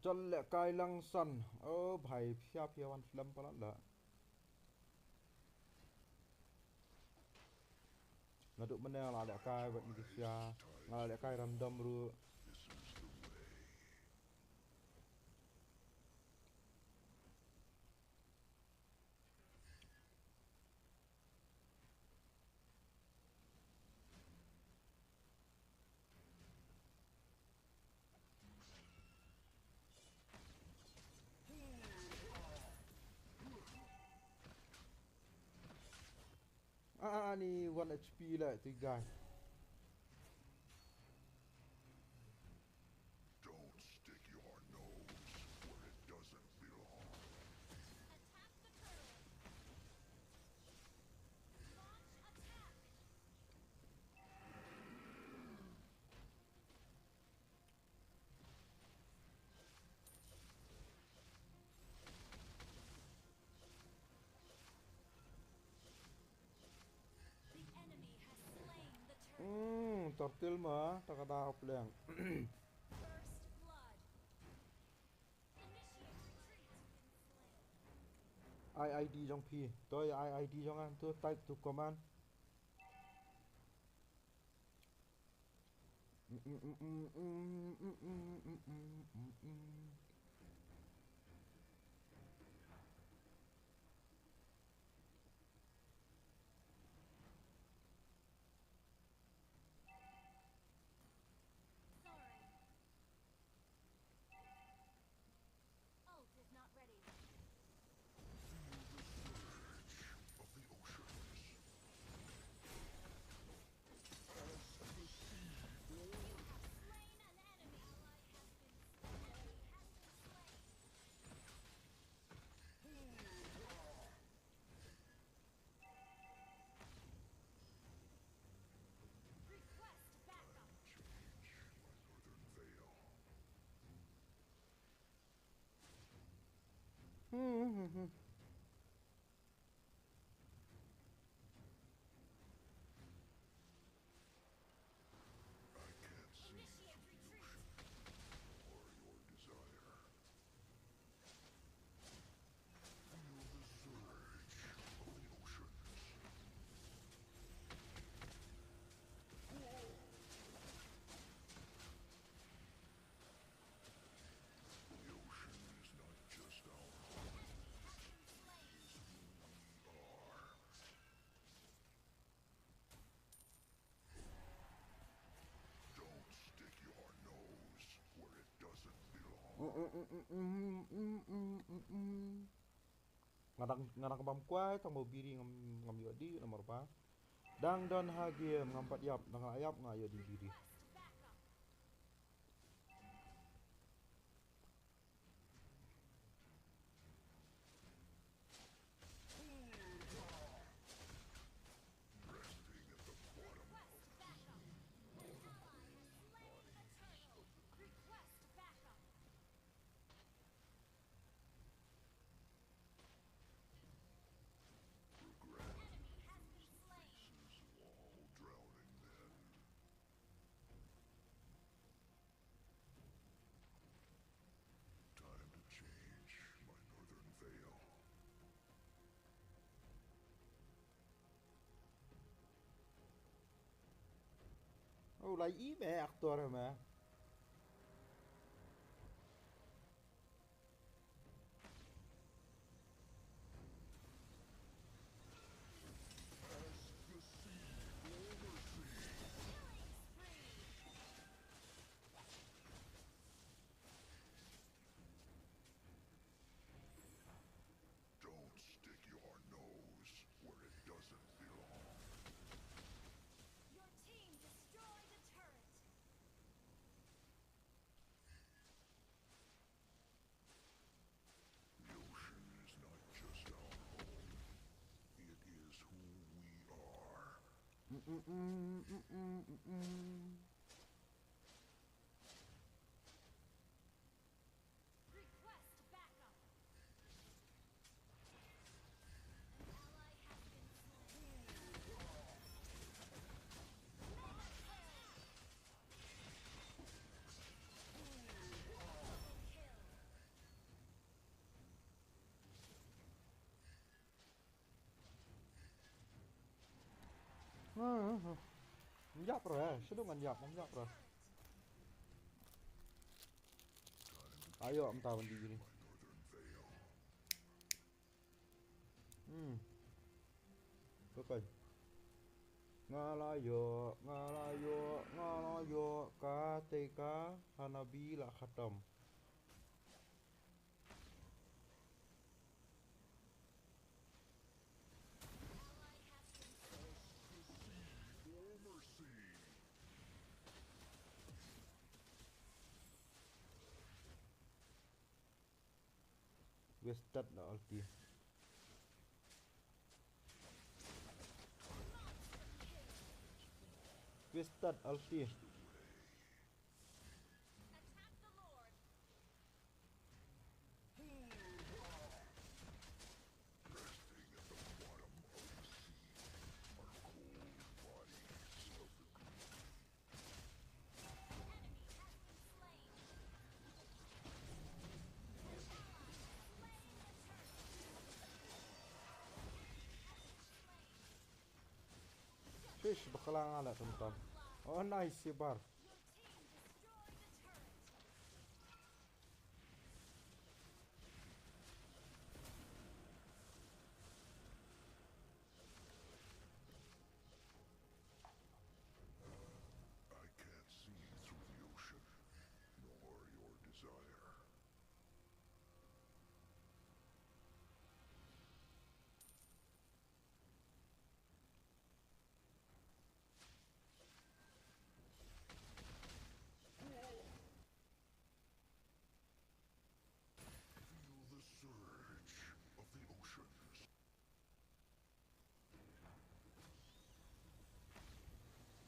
चल ले काय lang san. Oh, भाई फिया फिया wan film pala la. Ngaduk menel la le kai buat ni sia. Ngala le kai random ru. This is the way. Ni 1 HP lah tu guys. tortil mà ta ka da học leng First blood. Initiate retreat. Been slain. IID trong phi tôi IID trong an tôi type to command Sorry. Ult is not ready. Of the oceans. You have slain an enemy. Ally has been slain. Request backup. Change my northern veil. I can't see Initiate retreat. or your desire. Feel the surge of the oceans. The ocean is not just our home, Slain. we are. Don't stick your nose where it doesn't belong. ngadang bam kwai tong mo biri ngam yo di nomor pa dang don hagiem ngam pat yap dang ayap nga yo di biri Request backup. Resting at the bottom Request backup. An ally has slain a turtle. Request backup. regret Enemy has been slain. faces all drowning men. Time to change my northern veil. oh lai ý mẹ aktor mà Ask the sea for mercy. Killing spree. Don't stick your nose where it doesn't belong. Your team destroyed a turret. The ocean is not just our home, it is who we are. Request backup. Ally has been slain. Mega kill. Double kill. nhấp rồi sudah ngan nhấp rồi ayo am tahu di gini My northern veil. Bukan. Ngalayo KTK Hanabila khatam. Ally has been slain. For mercy. Westat na ulti. Monster kill. Westat ulti. Attack the Lord. Resting at the bottom of the sea are cold bodies of the greedy. Ish, bakalan nga lah teman-teman. Oh nice Sibar. Your team destroyed a turret. I can't see through the ocean, nor your desire. Feel the surge of the oceans.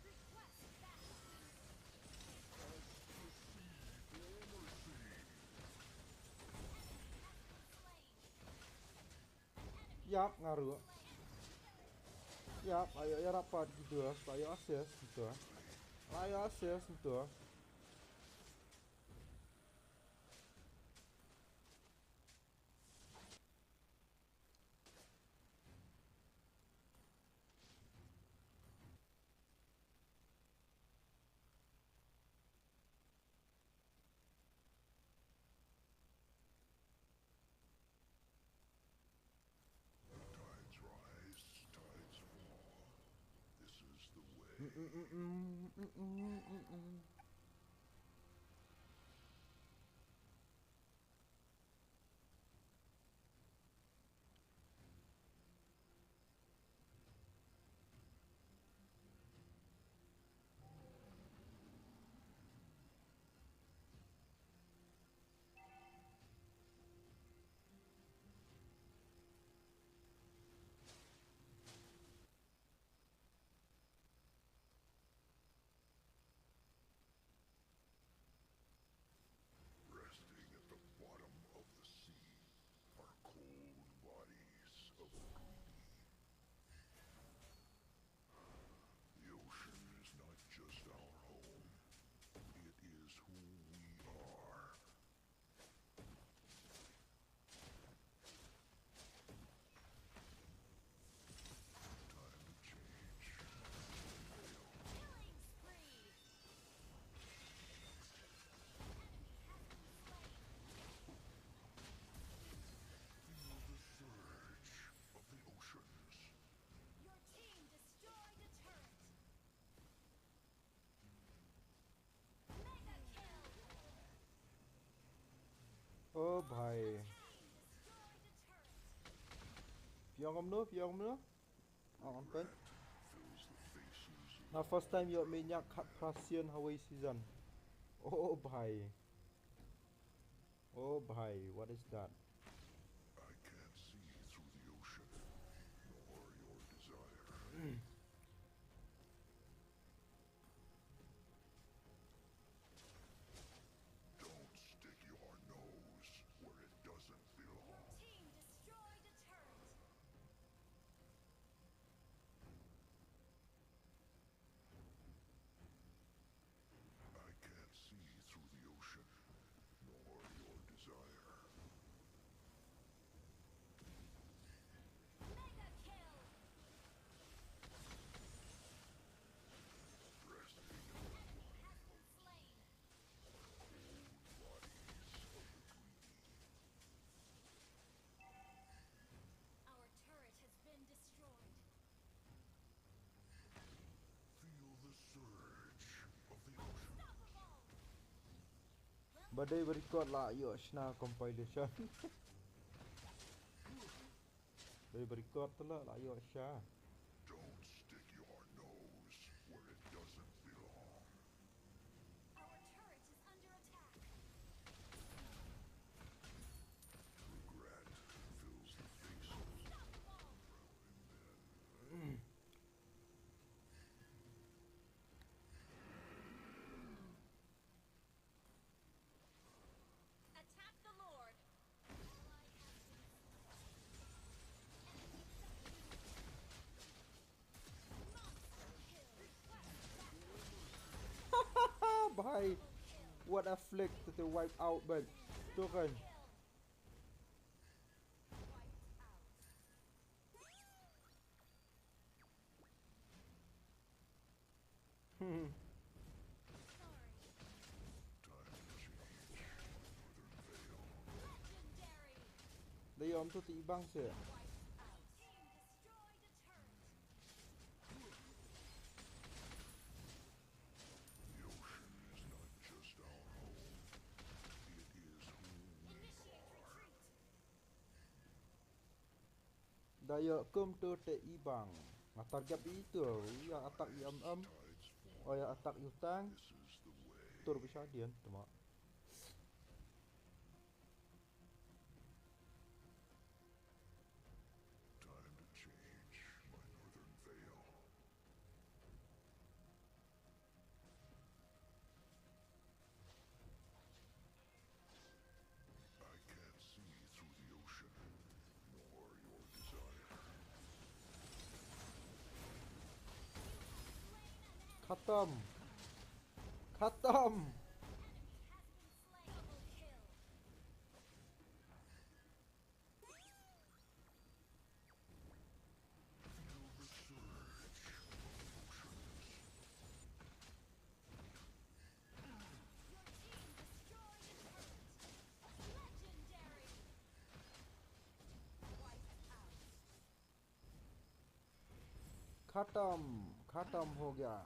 Request battle. Yap, ngaruh. Yap, ayo ya rapat gitu ya, ayo akses gitu ya. Ayo akses gitu ya. Tides rise, tides fall. This is the way. Resting at the bottom of the sea are cold bodies of the greedy. The ocean is not just our home, it is who we are. Time to change. Killing spree. Feel the surge of the oceans. Your team destroyed a turret. Mega kill. Oh bhai. Team destroyed a turret. Pion nữa. Oh, pen. Fills the faces of Now first time you minyak Prussian Hawaii season. Oh bhai. Oh bhai, what is that? I can't see through the ocean, nor your desire. Don't stick your nose where it doesn't belong. Team destroyed a turret. I can't see through the ocean, nor your desire. Mega kill. Resting in Enemy has been slain. the bodies of the greedy. Our turret has been destroyed. Feel the surge of the ocean. Unstoppable. Badai berikut lah yuk Shna compilation. Dari berikut tu lah yuk Shah. Don't stick your nose where it doesn't belong. Our turret is under attack. Regret fills the faces. Unstoppable. Attack the Lord. Ally has been enemy monster kill. Request battle. Ah bhai. Kill. What a flick to the wipe out but. Tu kan. Kill. Wiped out. Sorry. Time to change my northern veil. Legendary. Leon tu tiibang siya. Wiped out. Team destroyed a turret. The ocean is not just our home. It is who we Initiate are. retreat. Daya kum tu tiibang. Atar gap itu, ya atak iam Tides form. oh ya atak yutang, This is the way. tur bisa dian, cuma. Time to change my northern veil. I can't see through the ocean, nor your desire. Khatam. Khatam. Enemy has been slain. Double kill. Feel the surge of emotions. Your team destroyed a turret. Legendary. Wiped out. खत्म खत्म हो गया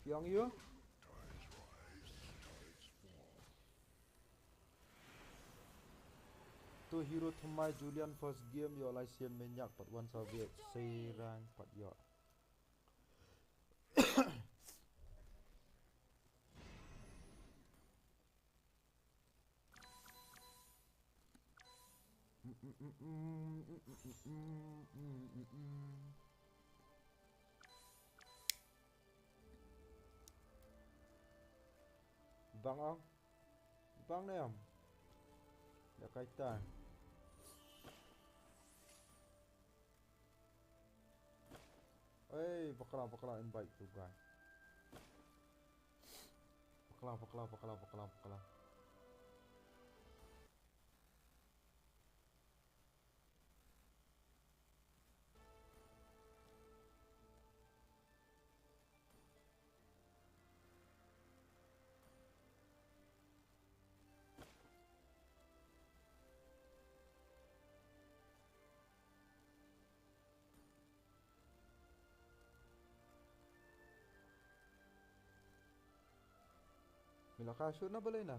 Pyong Yu Tides rise, tides fall. tu hero thumai Julian first game yo lai sian menyak pat wan Soviet sei rang pat yo Bang ông Bang này ông Ya kaitan Hey bakla invite tu guys bakla Mila kasut na balay na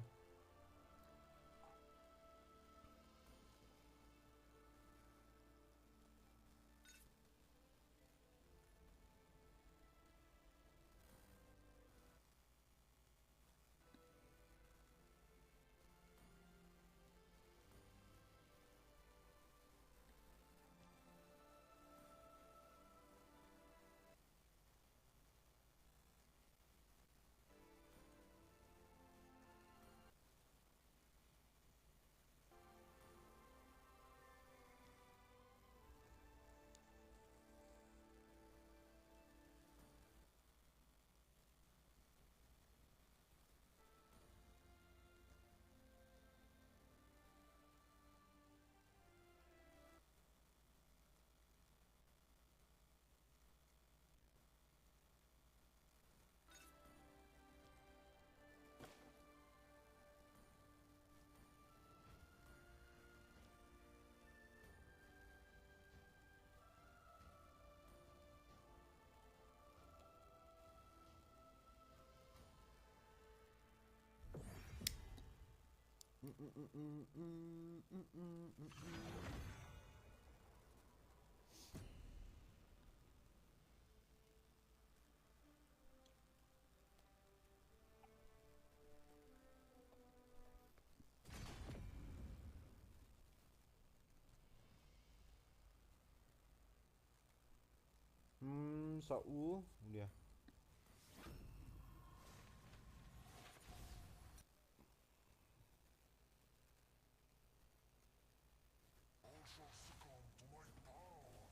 Sau dia All shall succumb to my power.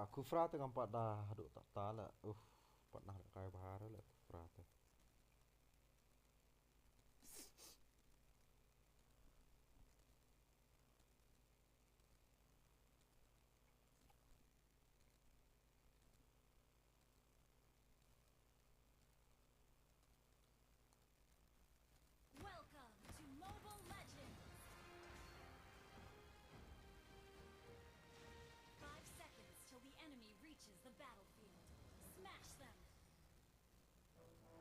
Kufra tengah empat dah. Aduh tak tahu lah. Empat dah kayak bahara lah Kufra tu. Welcome to Mobile Legends! 5 seconds till the enemy reaches the battlefield. Smash them!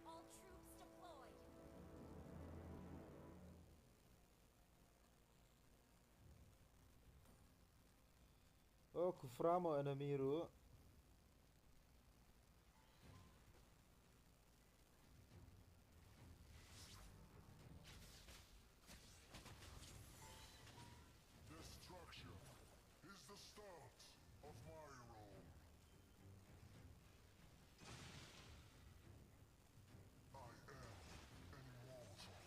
All troops deployed! Oh, Kufra mau enemy ru. Destruction is the start of my role. I am immortal.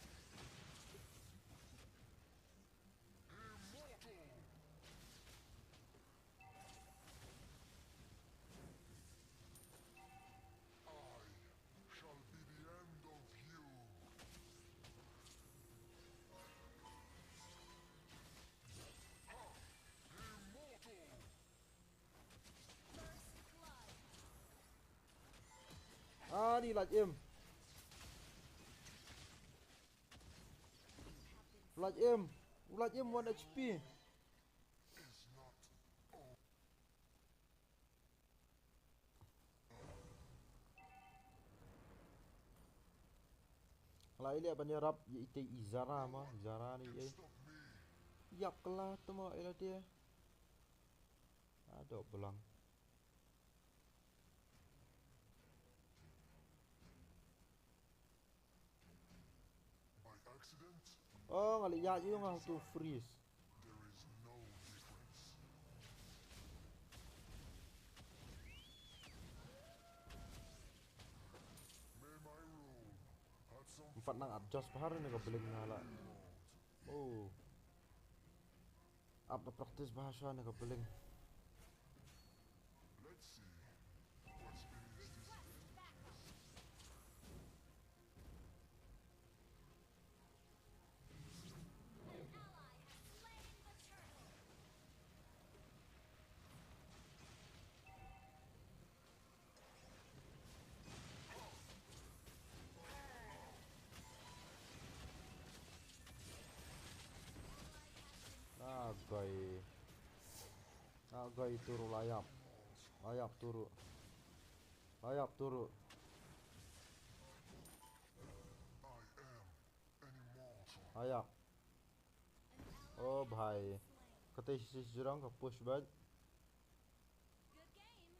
Immortal! I shall be the end of you. Ha! Immortal! First blood! Đi lại em. Lại em. Lại em 1 HP. Is not Lại lihat penyerap itu Izara mah. Izara ni eh. stop me. Yap kelah tu mah ialah dia. Aduh belang. By accident, Oh, ngali ya yung tu freeze. there is no difference. May my rule have some Empat nang adjust bahar ni kebeling nala. Oh. Apa praktis bahasa ni kebeling. Let's see what spirit is this Request backup! An ally has slain the turtle! Agai turu layap. Layap turu. Layap turu. I am an immortal. Layap. An ally Oh bhai. slain. Kata isi jurang ke push bad. Good game!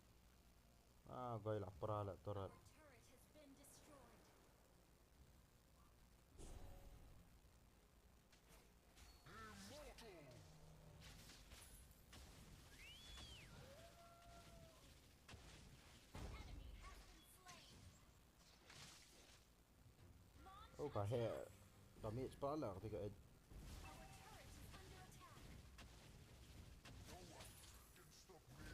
Agai lah perah lah turret. Your turret has been destroyed. Immortal! Enemy has been slain. Launch Oh kahek. Damage pala ketika Our turret is under attack. No one can stop me.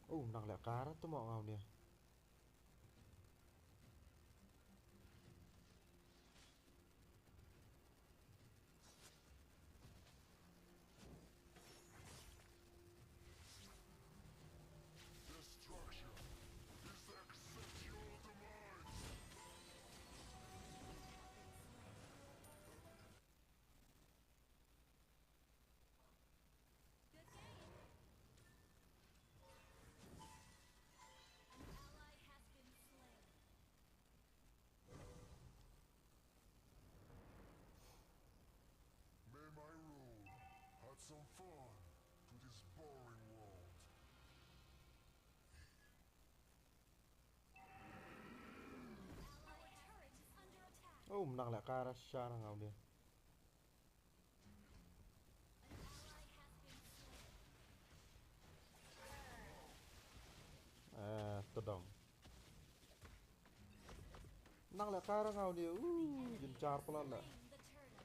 Oh nang lek karat tu mau ngau dia. Destruction is accept your demise. Good game! some fun to this boring world. Our turret is under attack. Oh, menang lek ke arah syarah ngau dia. An ally has been slain. Todong. Menang lek ke arah ngau dia. Jencar pula lah. Slain the turtle.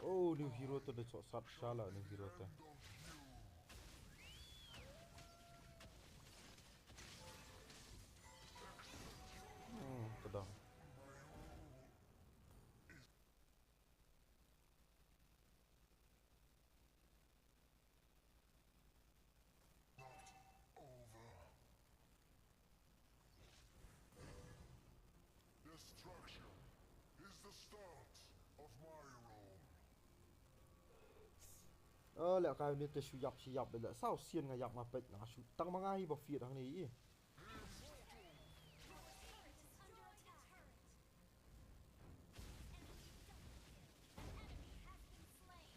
Oh, new hero tu dah sat salah new hero tu. Todong. Destruction is the start of my role. Lek kau ni tersiap siap dah. Sao sian ngayak ngapet ngasu. Tang mangai ba fit hang ni. Your turret is under attack. Enemy double kill. Enemy has been slain.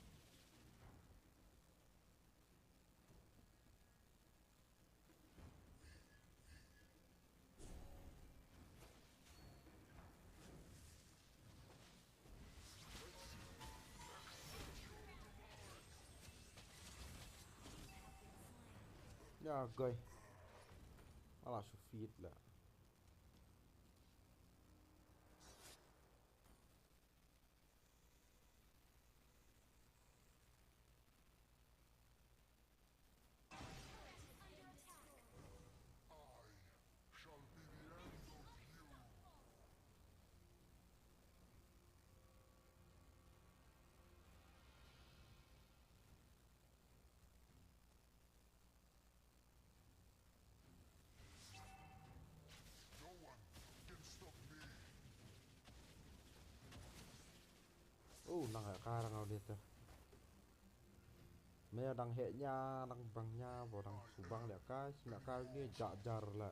Ya, guy. Alah su fit lah. Under attack. I shall be the end of you. No one can stop me. Oh, nang lek ke arah ngau dia tu. Mẹ đang hệ nha, đang bằng nha, vào đang subang lẹ cái ni jar lah.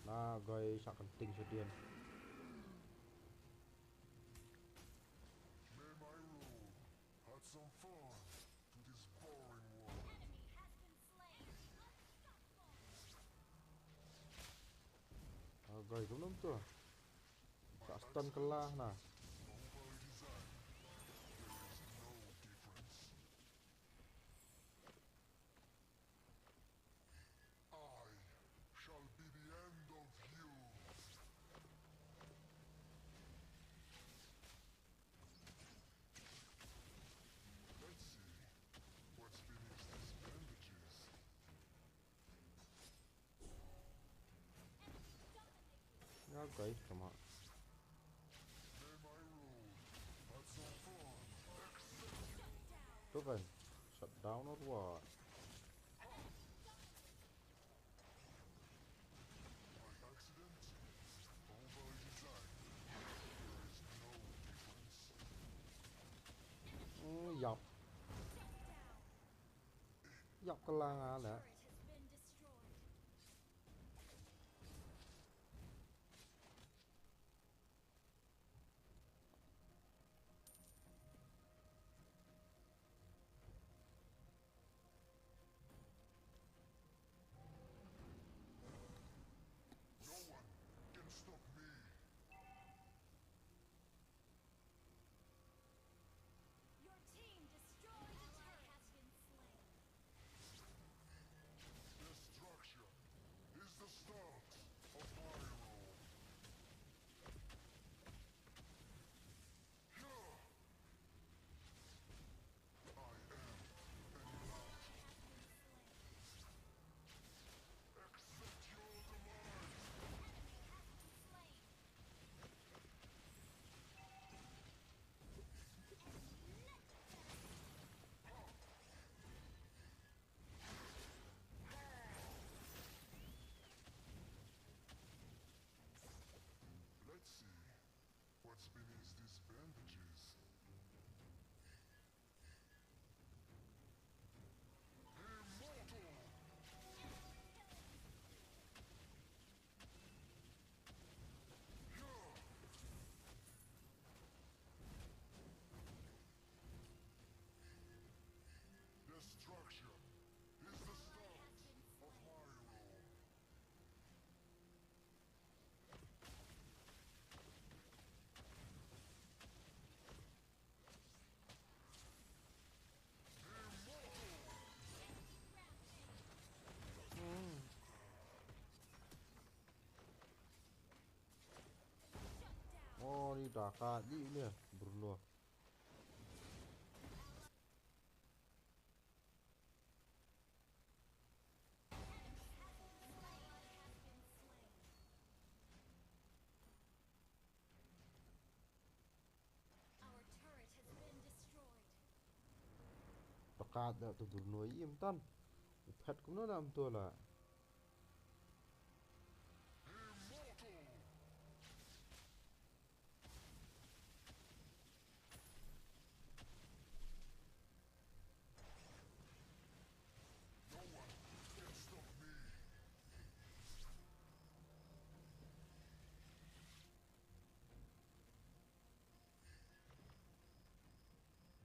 Nah, guys, akan ting sedian. May my rule add some fun to this boring world. Enemy has been slain. Unstoppable. Guys, belum tu. Tak stun kelah nah. Over design, there is no difference. I shall be the end of you. Let's see what's beneath these bandages. Ya, guys, cuma May my rule add some fun. tu kan. Shut down or what? By accident, over design, there is no difference. Yap. Yap kelah ngah lẹ. Turret has been destroyed. No one can stop me. Your team destroyed a turret. Has been slain. Destruction is the start of my role. Here. I am enough. Accept your demise. Slain. Let's see what's beneath these bandages. Immortal! Here! ni Dhaka di ni Bruno. Our turret has been destroyed. Dhaka da tu Bruno im tan. Phat cũng nó làm tua là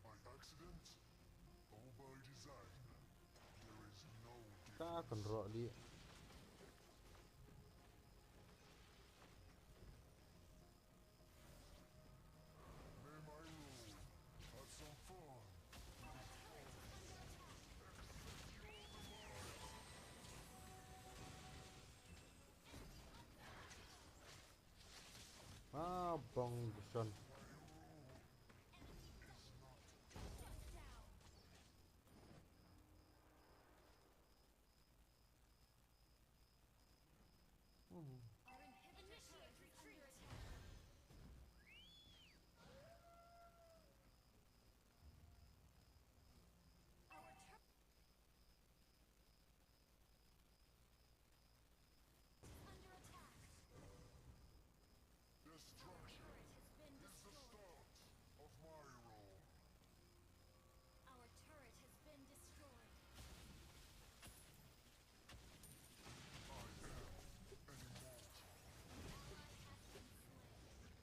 By accident or by design, there is no ta difference. cần rõ đi. May my rule have some fun. À bong son. Our inhibitor turret is under attack. Our turret is under attack. Destruction Turret has been is the destroyed. start of my role. Our turret has been destroyed. I am an immortal. Ally has been slain. Slain.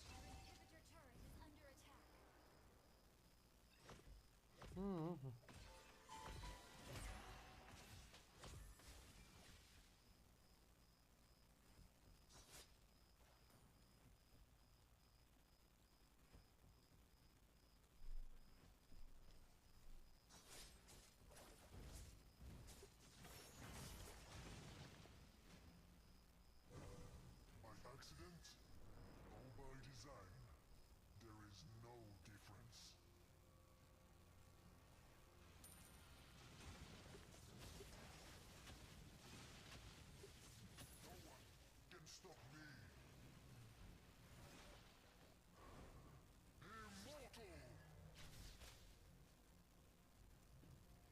Our inhibitor turret is under attack. By accident or by design, there is no difference. No one can stop me. Immortal!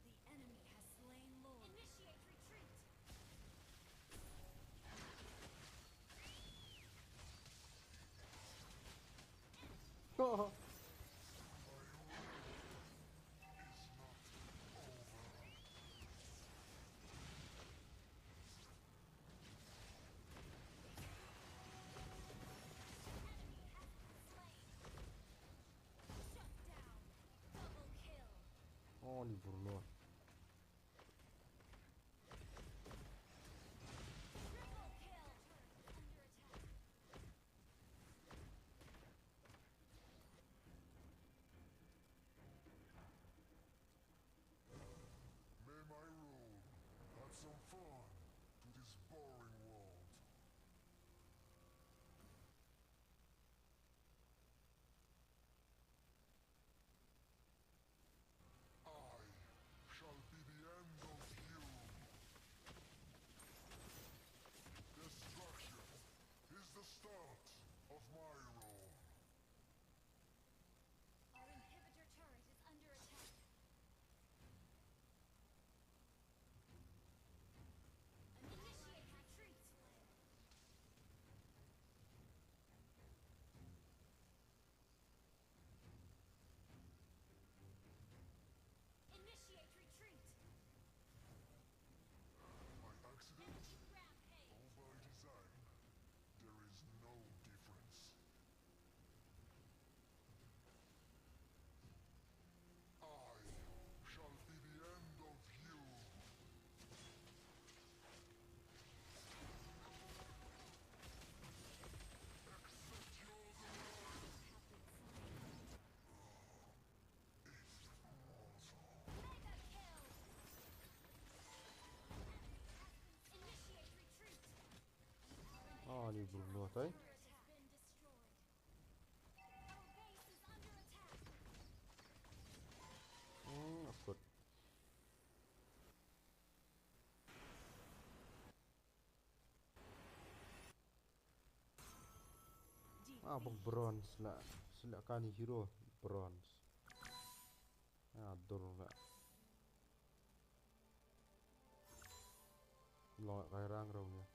The enemy has slain Lord. Initiate retreat. ni Bruno tay. Turret has been destroyed. Our base is under attack. Akut. Bang bronze lah. Silakan ni hero bronze. Adur lah. Lo kay rang raw niya.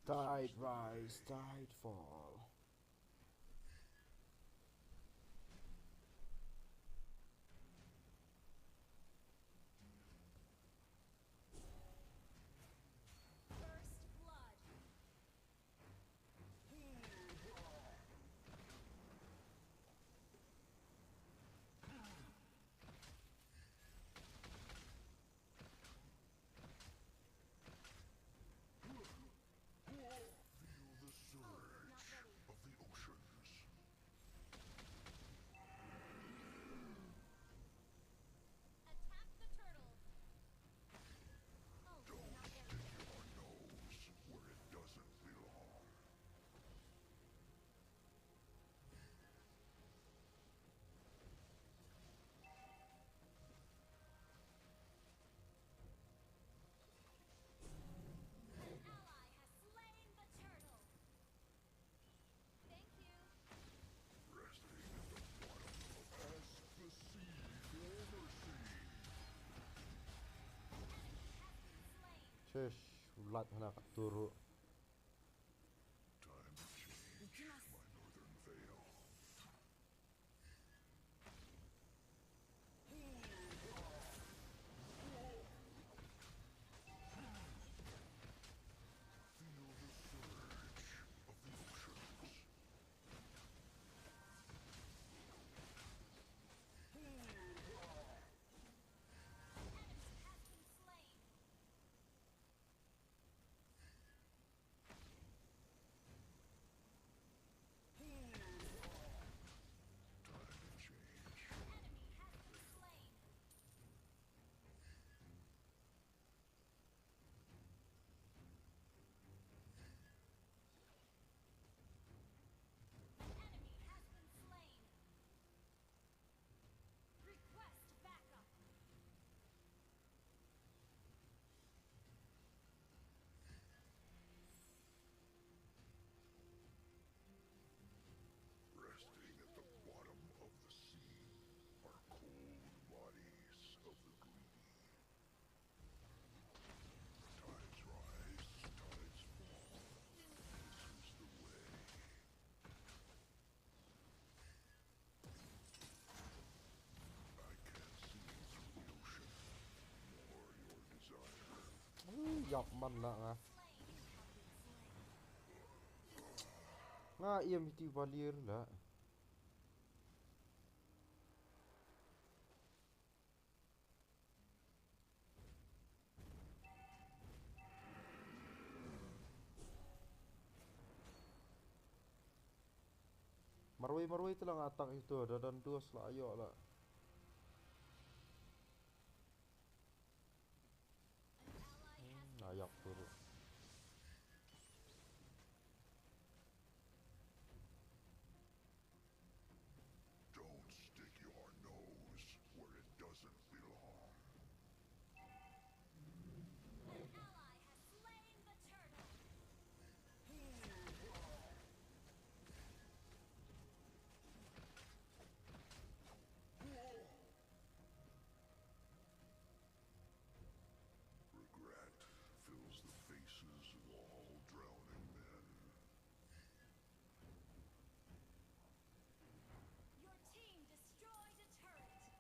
Tide rise, tide fall. First blood. Feel the surge of the oceans. Attack the turtle. Oh, Don't not stick ready. your nose where it doesn't belong. An ally has slain the turtle. Thank you. Resting at the bottom of ask the sea for mercy. Enemy has been slain. Shush, ulat anak turu. Time to change my northern veil. Feel the surge of the oceans. Enemy has been slain. Time to change. Enemy has been slain. Enemy has been slain. Request backup. Resting at the bottom of the sea are cold bodies of the greedy. Tides rise, tides fall. This is the way. I can't see through the ocean, nor your desire. Dọc mình là nga. Slain. You have been slain. Nga iya miti valir la. Marway itu lang atak itu dan dos lah ayo lah. An ally has been Ayak turu. Don't stick your nose where it doesn't belong. An ally has slain the turtle. Regret fills the faces of all drowning men. Your team destroyed a turret.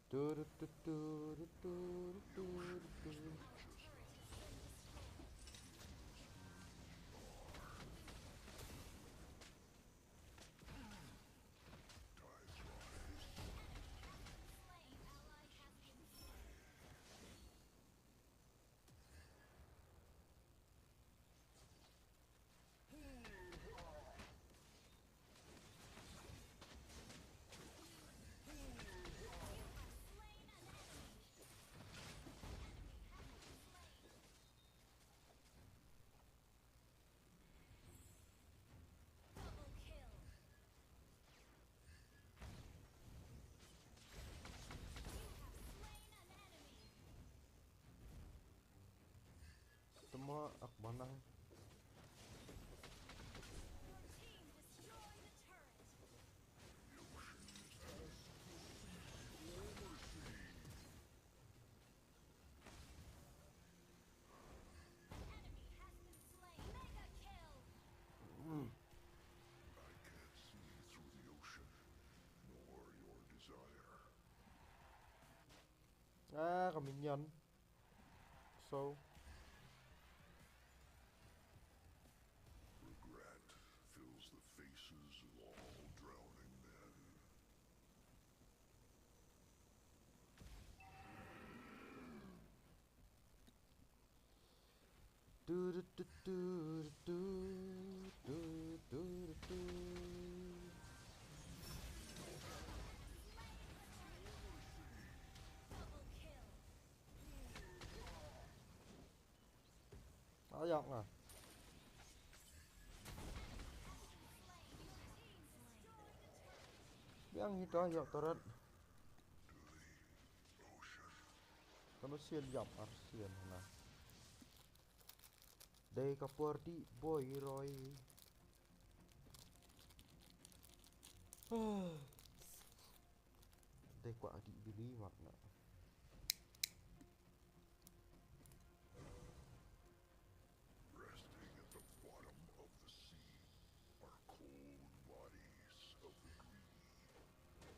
Turu tu turu turu turu turu. Our turret has been destroyed. Tides rise. Slain ally has been slain. You have slain an enemy. Enemy has been có minion. So Regret fills the faces of all drowning men. do do do do do do do do. Double kill. Đã giọng à? Biang hito hiệu turret. Kamu sian giọng arsian na. Đây có party boy rồi. Đây quả đi bili mặt nè. Resting at the bottom of the sea are cold bodies of the greedy. Double kill.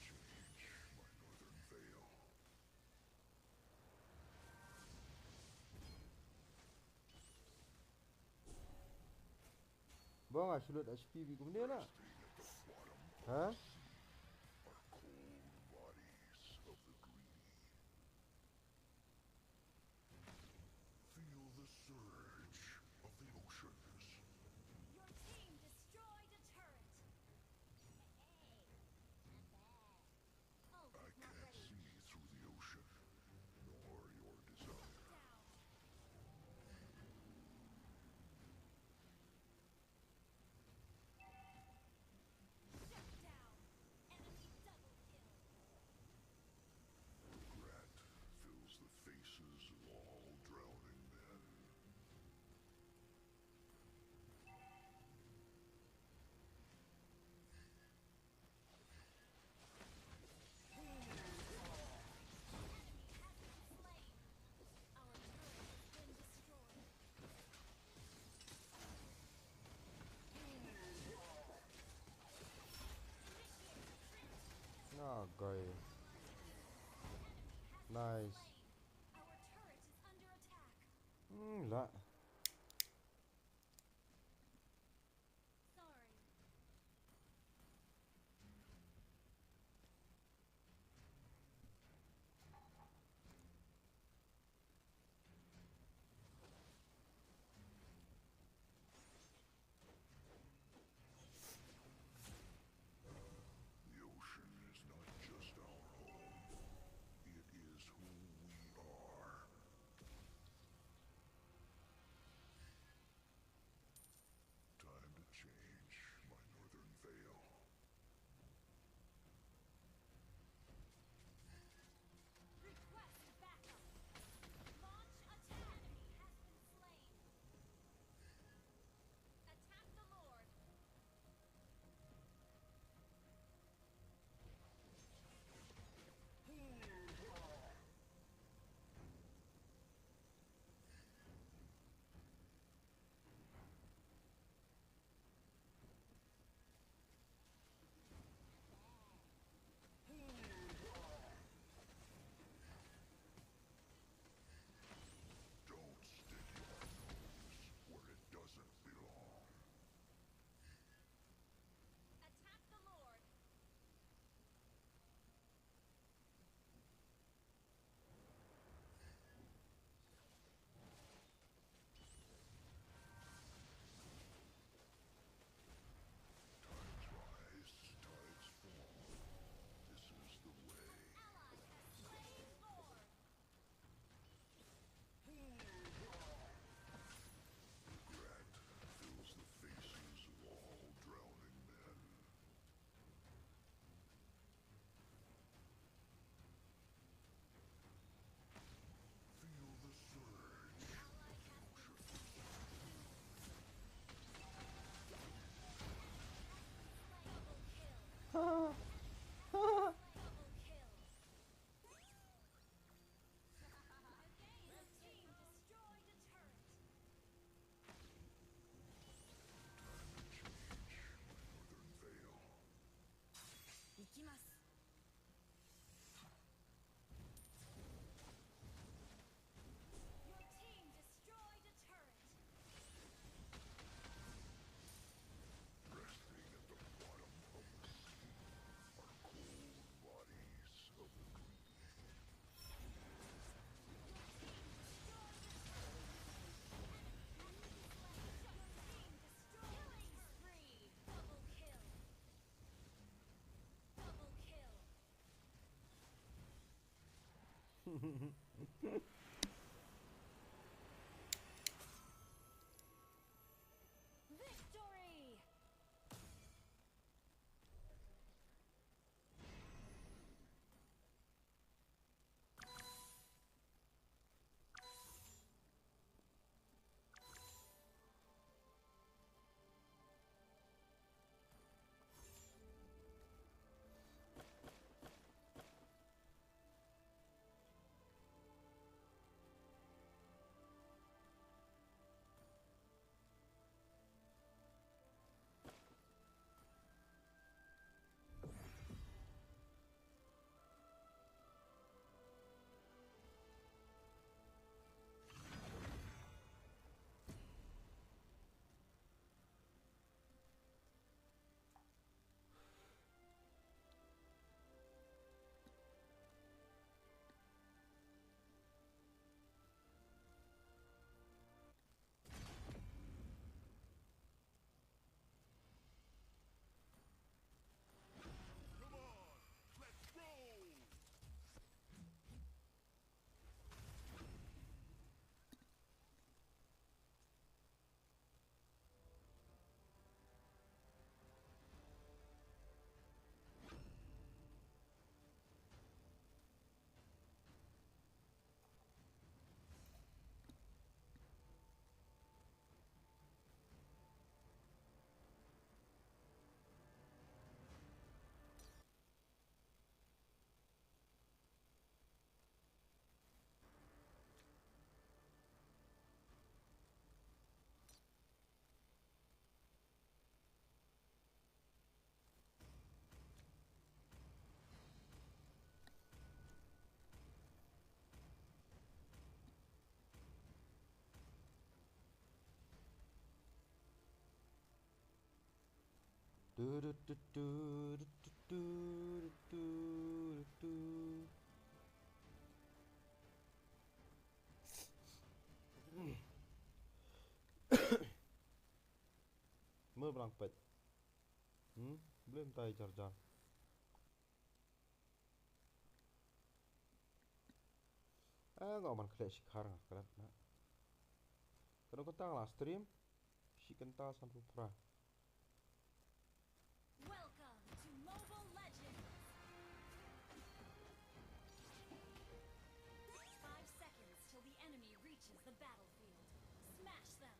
Time to change my northern veil. Bang ah sulut HP bi kemudian lah. Ha? Are cold bodies of the greedy. Feel the surge of the oceans. Your team destroyed a turret. Oh, I not can't ready. see through the ocean, nor your desire. Down. Shut down. Enemy double kill. Regret fills the faces of all drowning men. Our turret has been destroyed. Ah, guy. Nice. Our turret is under attack. Lah. Sorry. The ocean is not just our home, it is who we are. Victory! Come on, let's roll!មើលម្ដងពេជ្រblem tay jar ngok man khlek sekarang kelat na kalau kau tang lah stream si kental sampai pra Welcome to Mobile Legends! 5 seconds till the enemy reaches the battlefield. Smash them!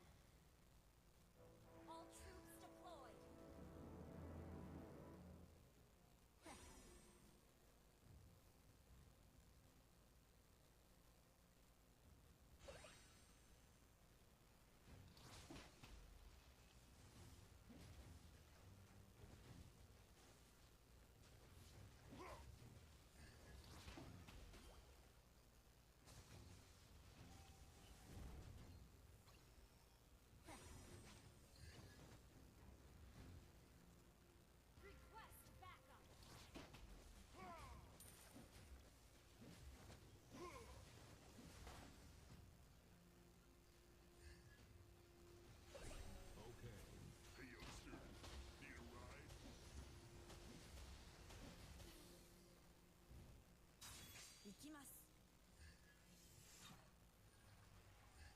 All troops deployed! Request backup! Okay. Hey, youngster, need a ride?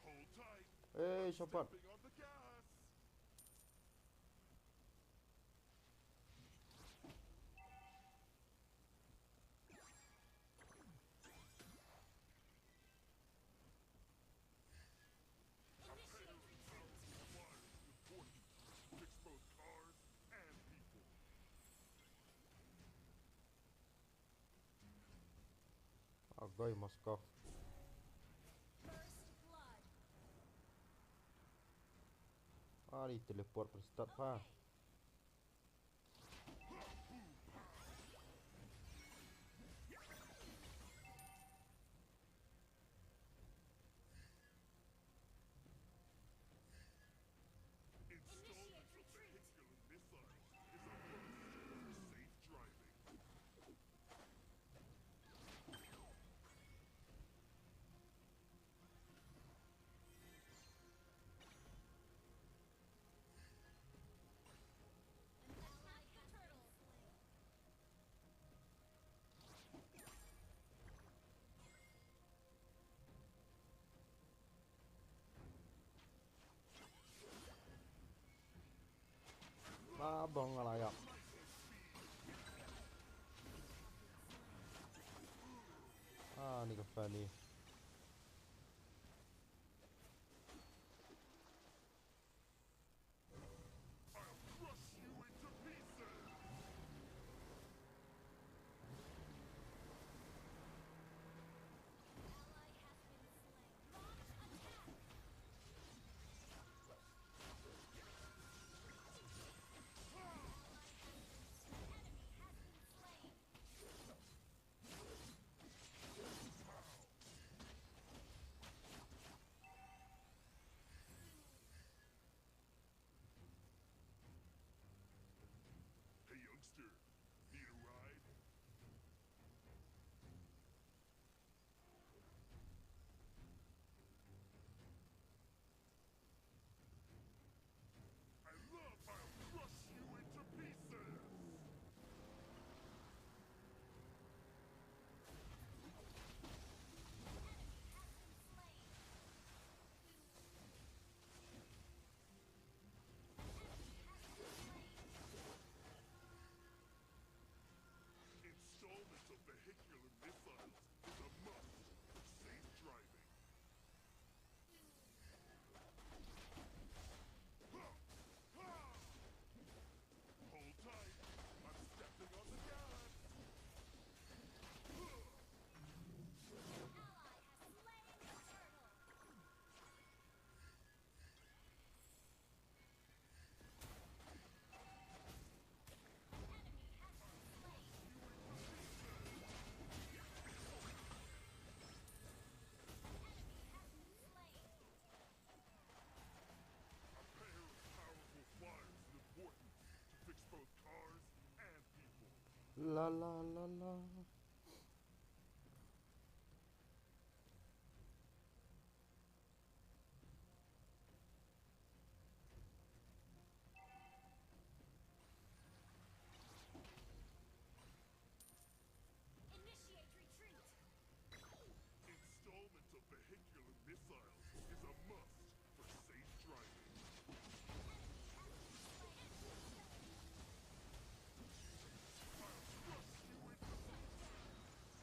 Hold tight. cepat Stepping on the gas. Initiate retreat! Water is important. Fix both cars and people. agai Moskov First blood! mari teleport start ha Okay. Installing Initiate retreat! particular missiles is a must for safe driving. บองอะไรอ่ะนี่ก็แฟนนี่ Hey, youngster, need a ride? I'll crush you into pieces! Installments of vehicular missiles is a must for safe driving. Hold tight, I'm stepping on the gas! A pair of powerful flyers is important to fix both cars and people. La la la la. Initiate retreat. Installments of vehicular missiles is a must for safe driving.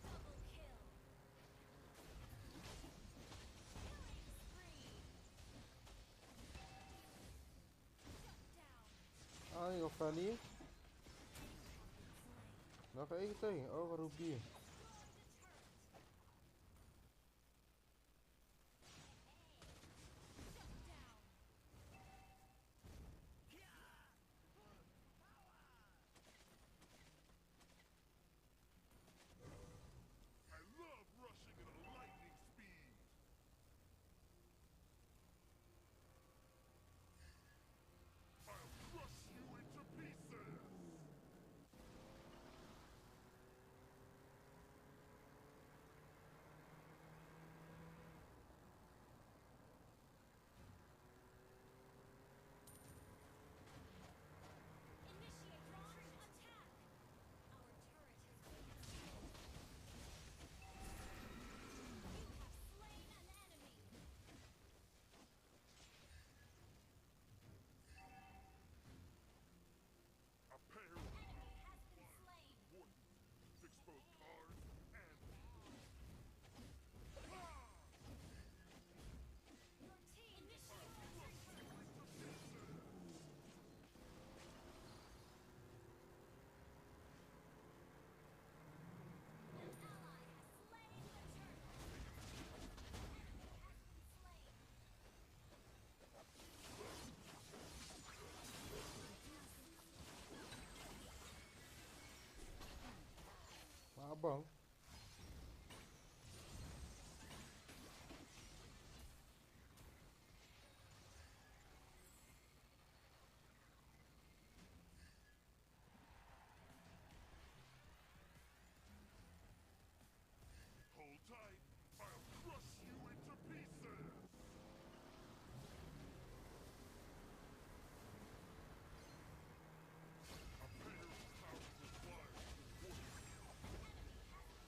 Double kill. Killing spree. Shut down. Niก็แฟนนี่nó cái cái Ruby Destroy the turret. Shut down. I love rushing at a lightning speed. I'll crush you into pieces. Initiate retreat. Attack. Our turret has been destroyed. You have slain an enemy. A pair of Enemy has been slain. important to fix both cars and people. Your team initiate retreat. An ally has slain the turret. Enemy has been slain. bang. Hold tight, I'll crush you into pieces. A pair of powerful flyers is important.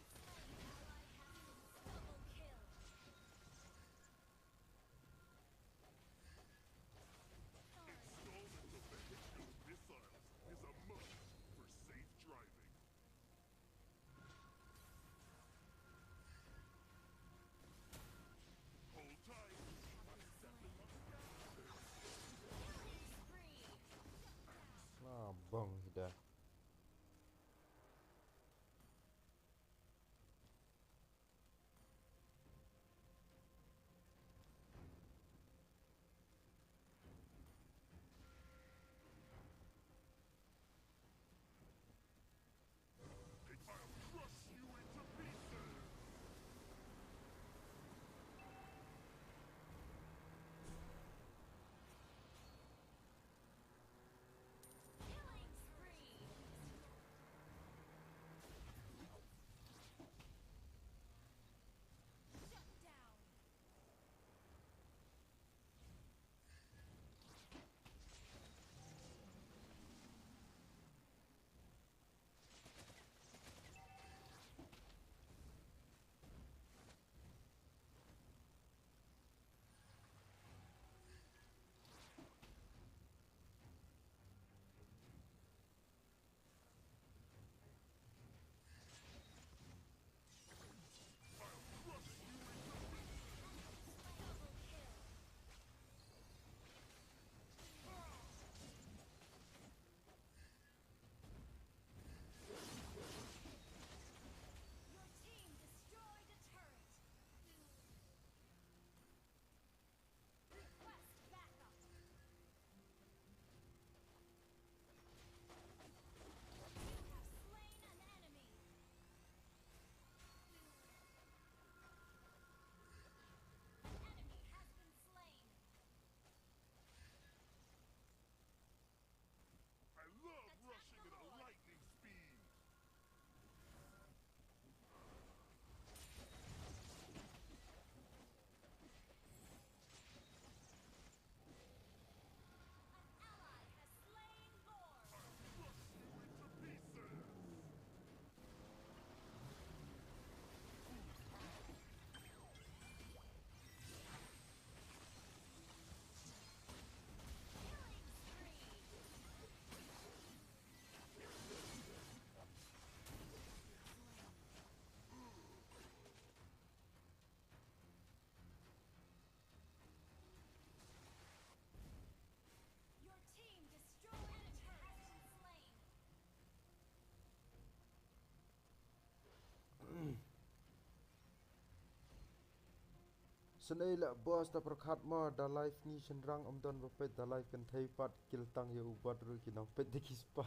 Senai bos ta perkhat ma da life ni senrang amdon bapet da life kan thai pat kiltang ye ubat ru kinang pet de kispa.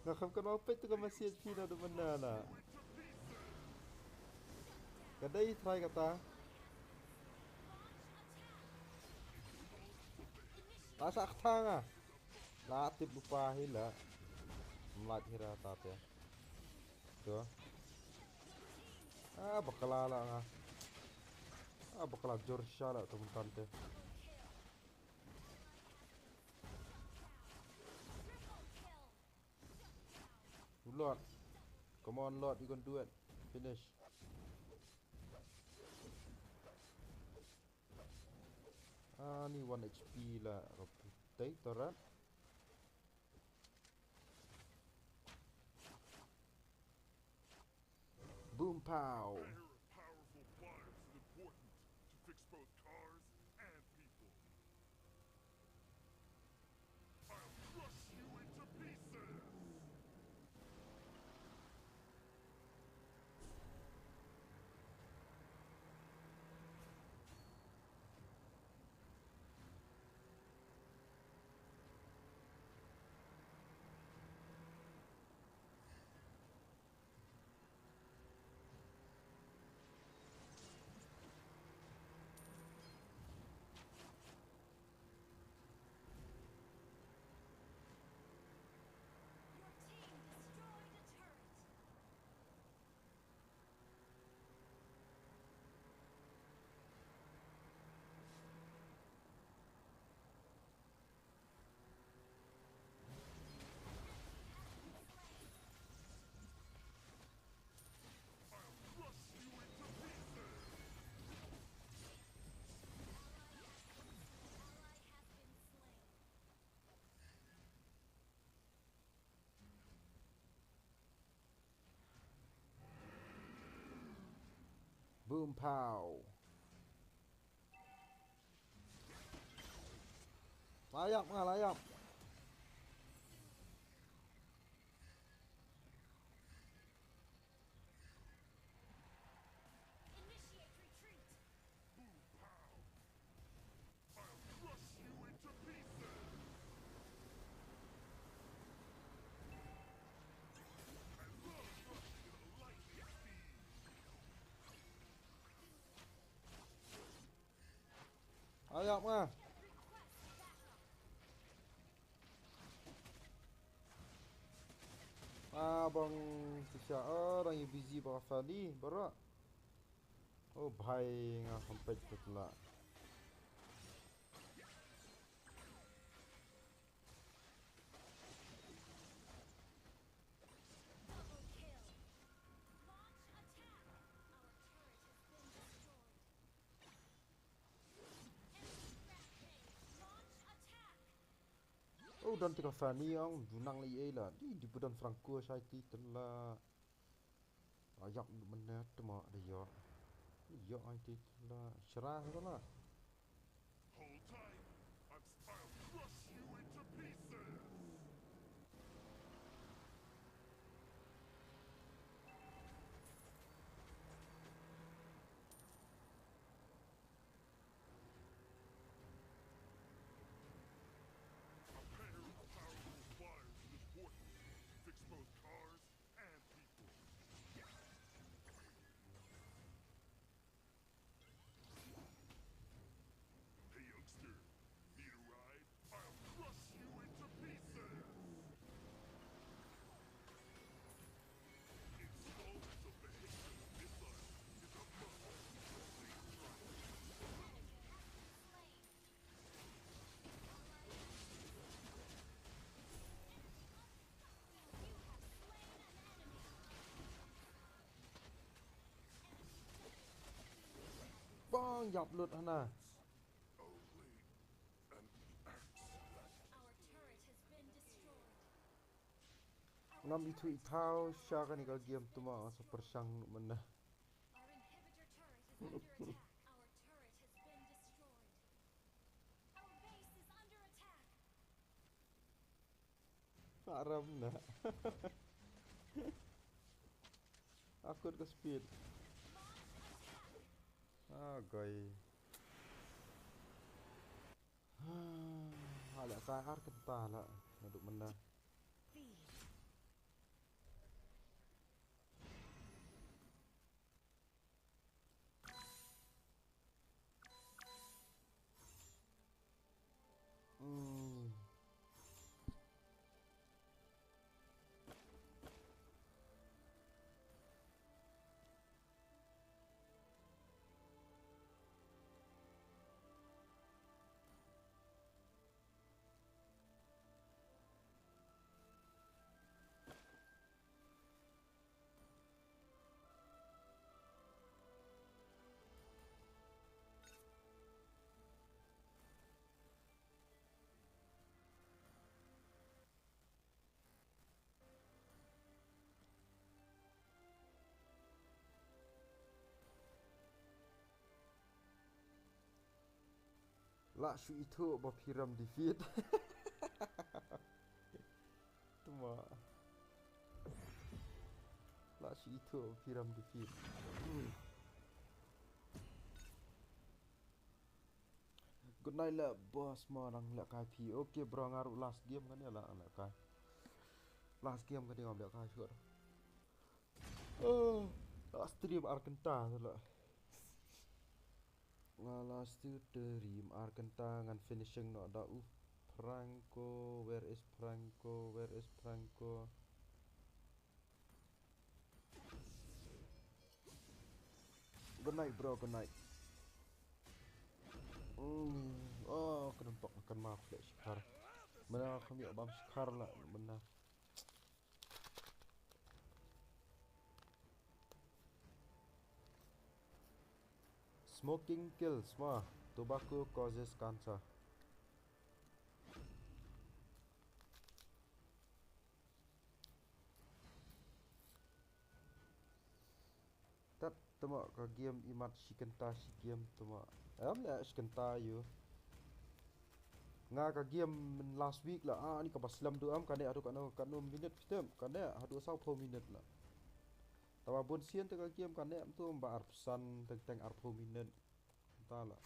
Ngakam kan opet tu kan masih HP na do mana na. Kadai try kata. Tasak thanga. La tip lupa hila. Mlat hira tate. Tu. Bakalala nga. Bakala jor shala tu tante. Lord. Come on Lord, you can do it. Finish. Ni 1 HP lah. Rotai torat. Boom pow. A pair of powerful flyers is important to fix both cars and people. I'll crush you into pieces! Your team destroyed a turret. I'll crush you into pieces! Ally has been slain. Boom pow. Layak nga layak. Initiate retreat. I'll crush you into pieces! I love crushing at a lightning speed! Layak nga. Request backup. Bang sisa orang yang busy baka fali bara. Oh bhai nga sampai tutla. Double kill. Launch attack. Our turret has been destroyed. Enemy rampage. Launch attack. Oh dan tika fani ang dunang li ela di budan Franco sai ti tela. Ayak menat ma ada yo. Yo ai ti tela serah tela. Hold tight! I'll crush you into pieces! A pair of powerful flyers is important to fix both cars and people. Hey youngster, need a ride? I'll crush you into pieces! Installment of the Halo missile is a must. Please try. Enemy has been slain. You have slain an enemy. Bang yap lut hana. Only an axe left. Our turret has been destroyed. Ngam itu itau syaka ni ka game tu ma sa persang mana. Our inhibitor turret is under attack. Our turret has been destroyed. Our base is under attack. Haram na. Aku ke speed. Launch attack. Agay. Hala ka Argenta hala. Naduk mana. Feed. Hmm. Lah shu itu ba piram defeat. Tuma. Lah shu itu piram defeat. Good night lah bos marang lah kai pi. Okay bro ngaruh last game kan ya lah kai. Last game kan dia ngambil kai syur. Oh, last stream Argenta tu lah. Last stream Argenta ngan finishing no ada Franco, where is Franco? Where is Franco? Good night bro, good night. Oh, kena tok makan maaf lek Shikar. Mana kami abam Shikar lah benar. Smoking kills mah. Tobacco causes cancer. Tat tama ka game imat shikenta shi game tama. Am la shikenta you. Nga ka game last week lah. Ni ka baslam do am kane adu kanu minute fitem kane adu sau 4 minute lah. Tawa bon sian te ka game kane am tu ba arpsan teng arpo minute. Ta lah.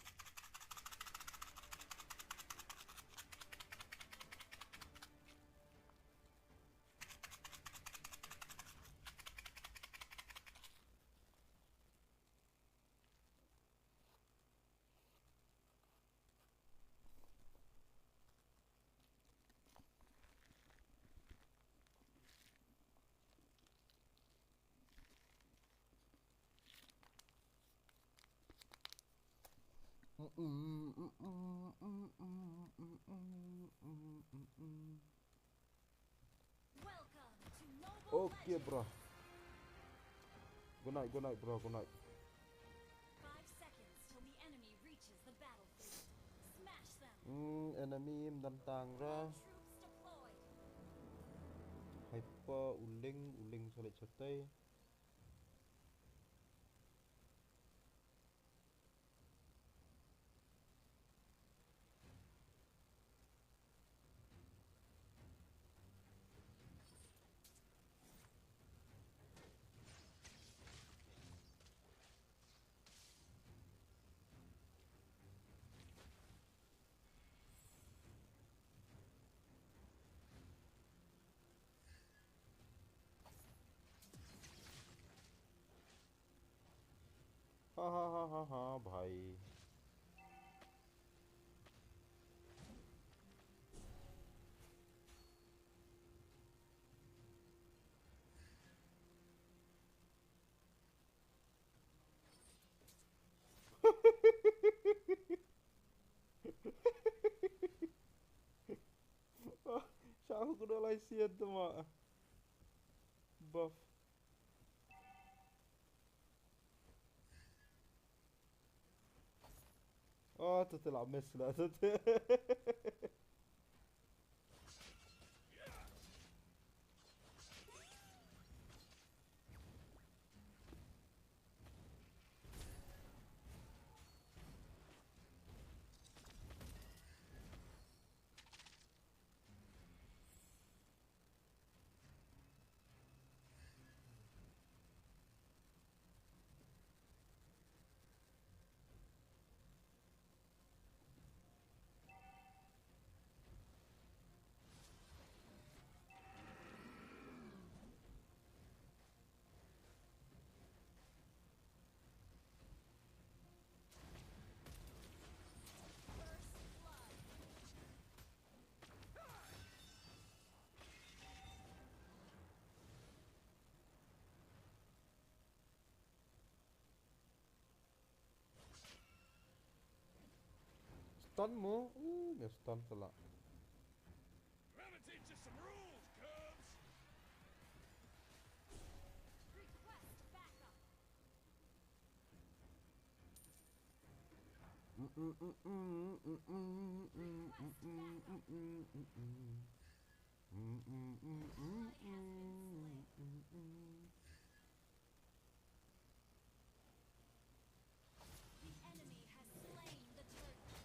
Welcome to Mobile Okay Legends. bro. Good night bro, good night. 5 seconds till the enemy reaches the battlefield. Smash them. Enemy menentang ra. All troops deployed. Hyper uling solid cetai. Ha भाई. Siya ko na lang siya tuma. Buff. Oh, تطلع مس لا stun mo. May stun pala. Gonna teach you some rules, Cubs. Request backup. The enemy has slain the turtle.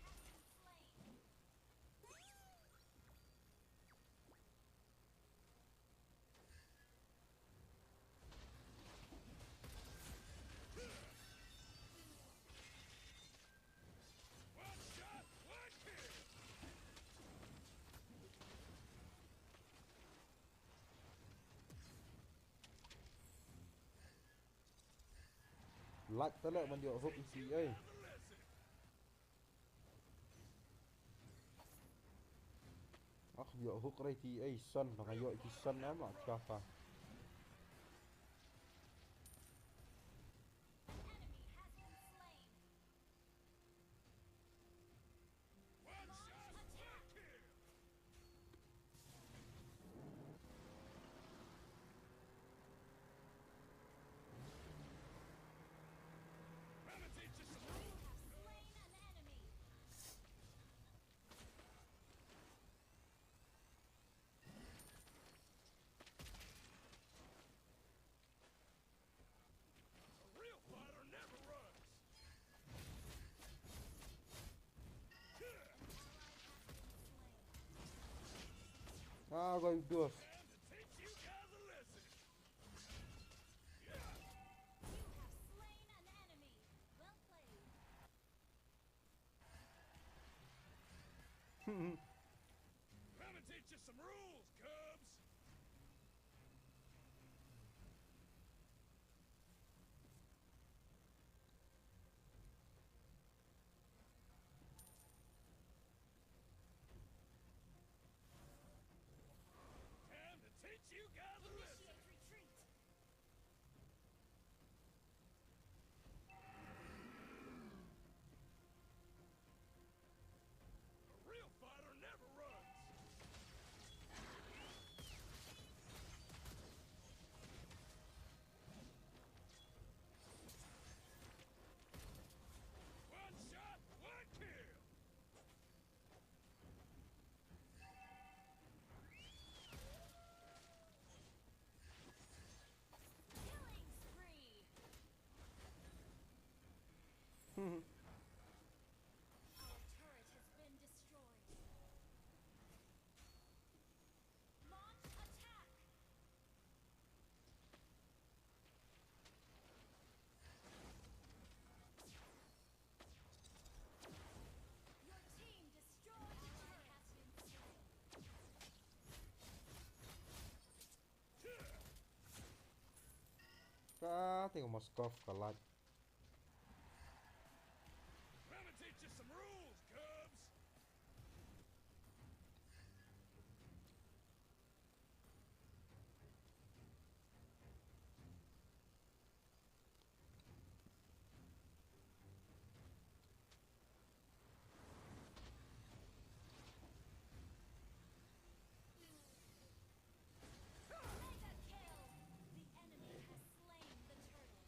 Has been slain. One shot, one kill. Lạch tới lại mình dựa hụt gì ấy. Have a lesson. Ach, dựa hụt đây thì ấy sân, mà dựa thì sân lắm là chà phà. Enemy has been slain. One shot, one kill. Gonna teach you some You rules. have slain an enemy. A real fighter never runs. À, rồi được. Time to teach you guys a lesson. You have slain an enemy. Well played. Gonna teach you some rules, Cubs. Time to teach you guys a lesson. Initiate retreat. A real fighter never runs. One shot, one kill. Killing spree. Our turret has been destroyed. Launch attack. Your team destroyed a turret. Has been slain. Cá, tem uma scoff lá. Gonna teach you some rules, Cubs. Mega kill. The enemy has slain the turtle.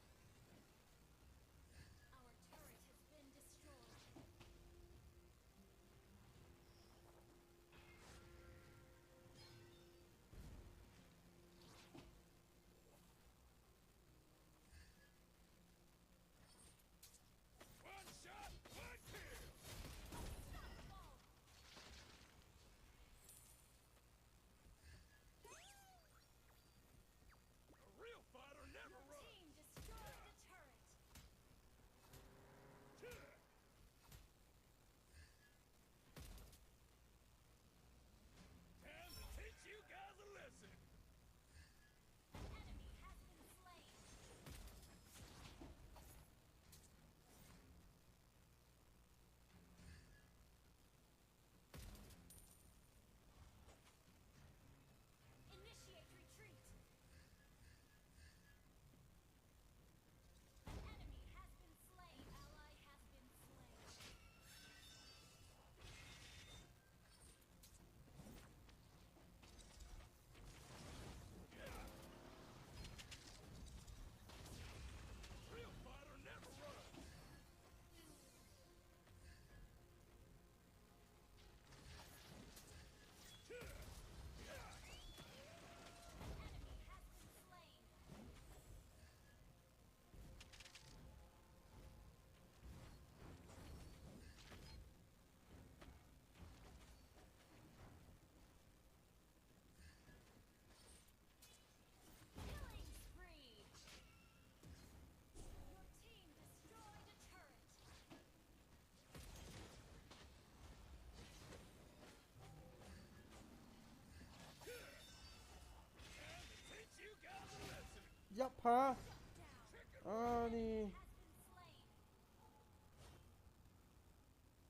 ยับพานี่ has been slain.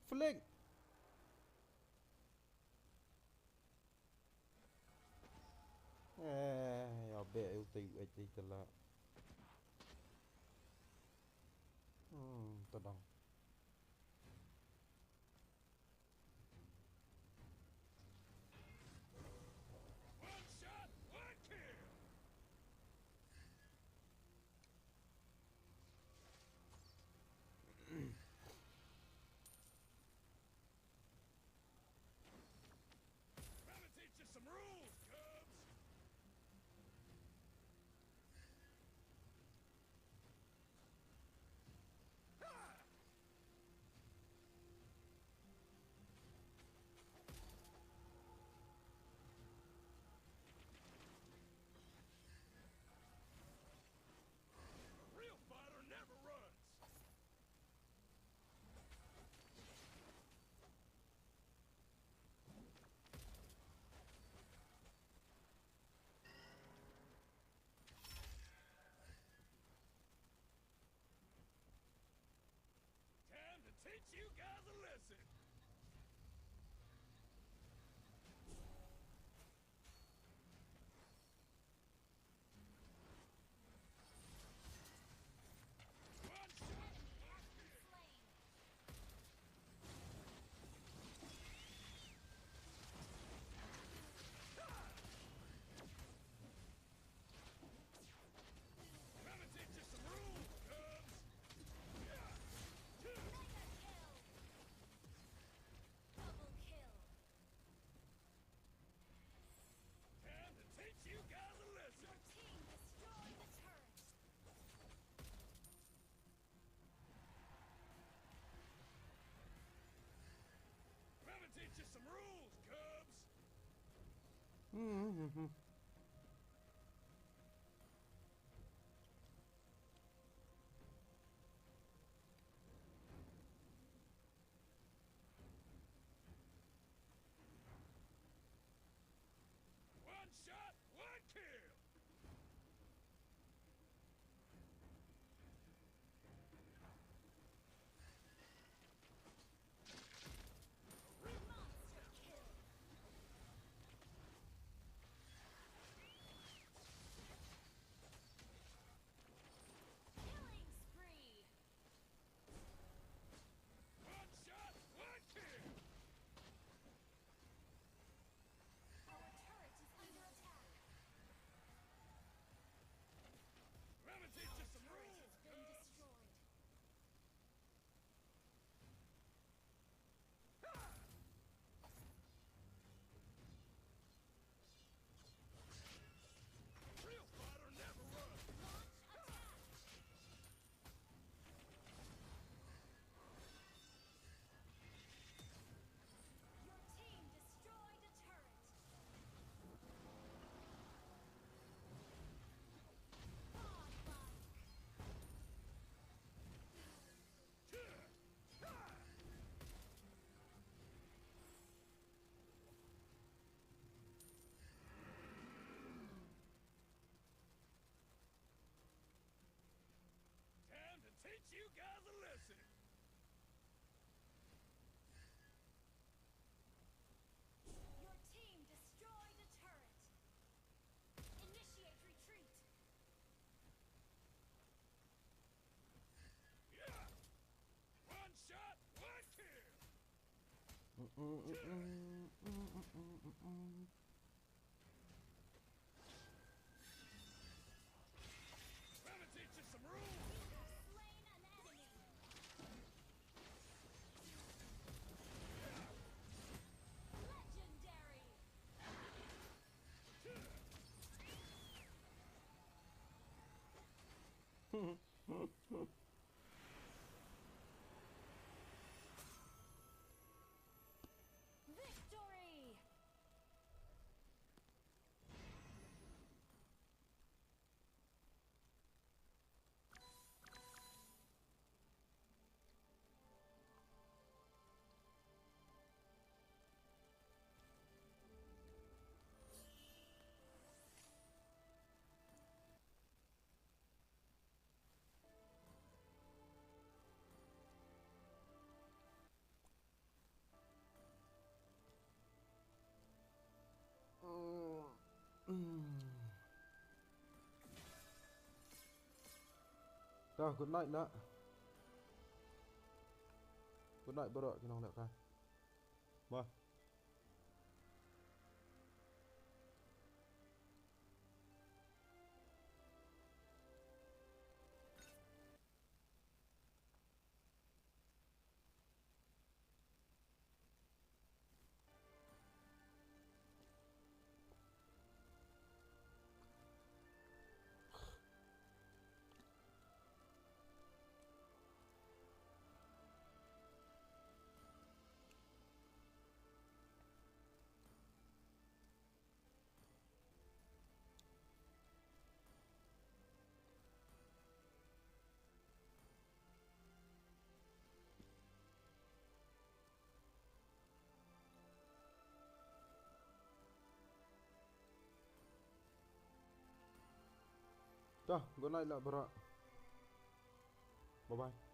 ฟลิกjag ber ut i lite la ตะดอง One shot, one kill. Gotta teach you some rules, Cubs. A real fighter never runs. Time to teach you guys a lesson. One shot, Has been slain. gotta teach you some rules, Cubs. Mega kill. Double kill. Time to teach you guys a lesson. Your team destroyed the turret. Gotta teach you some rules, Cubs. One shot, one kill. Monster kill. Killing spree. One shot, one kill. Our turret is under attack. Gotta teach you some Turret rules, has been Cubs. destroyed. A real fighter never runs. Launch attack. Your team destroyed a turret. Godlike. Time to teach you guys a lesson. Your team destroyed a turret. Initiate retreat. Yeah. One shot, one kill. Gotta teach you some rules. You have slain an enemy. Legendary. Victory. Dah, good night nak. Good night bro, kinong lek ka. Ma. Dah, good night lah bro. Bye bye.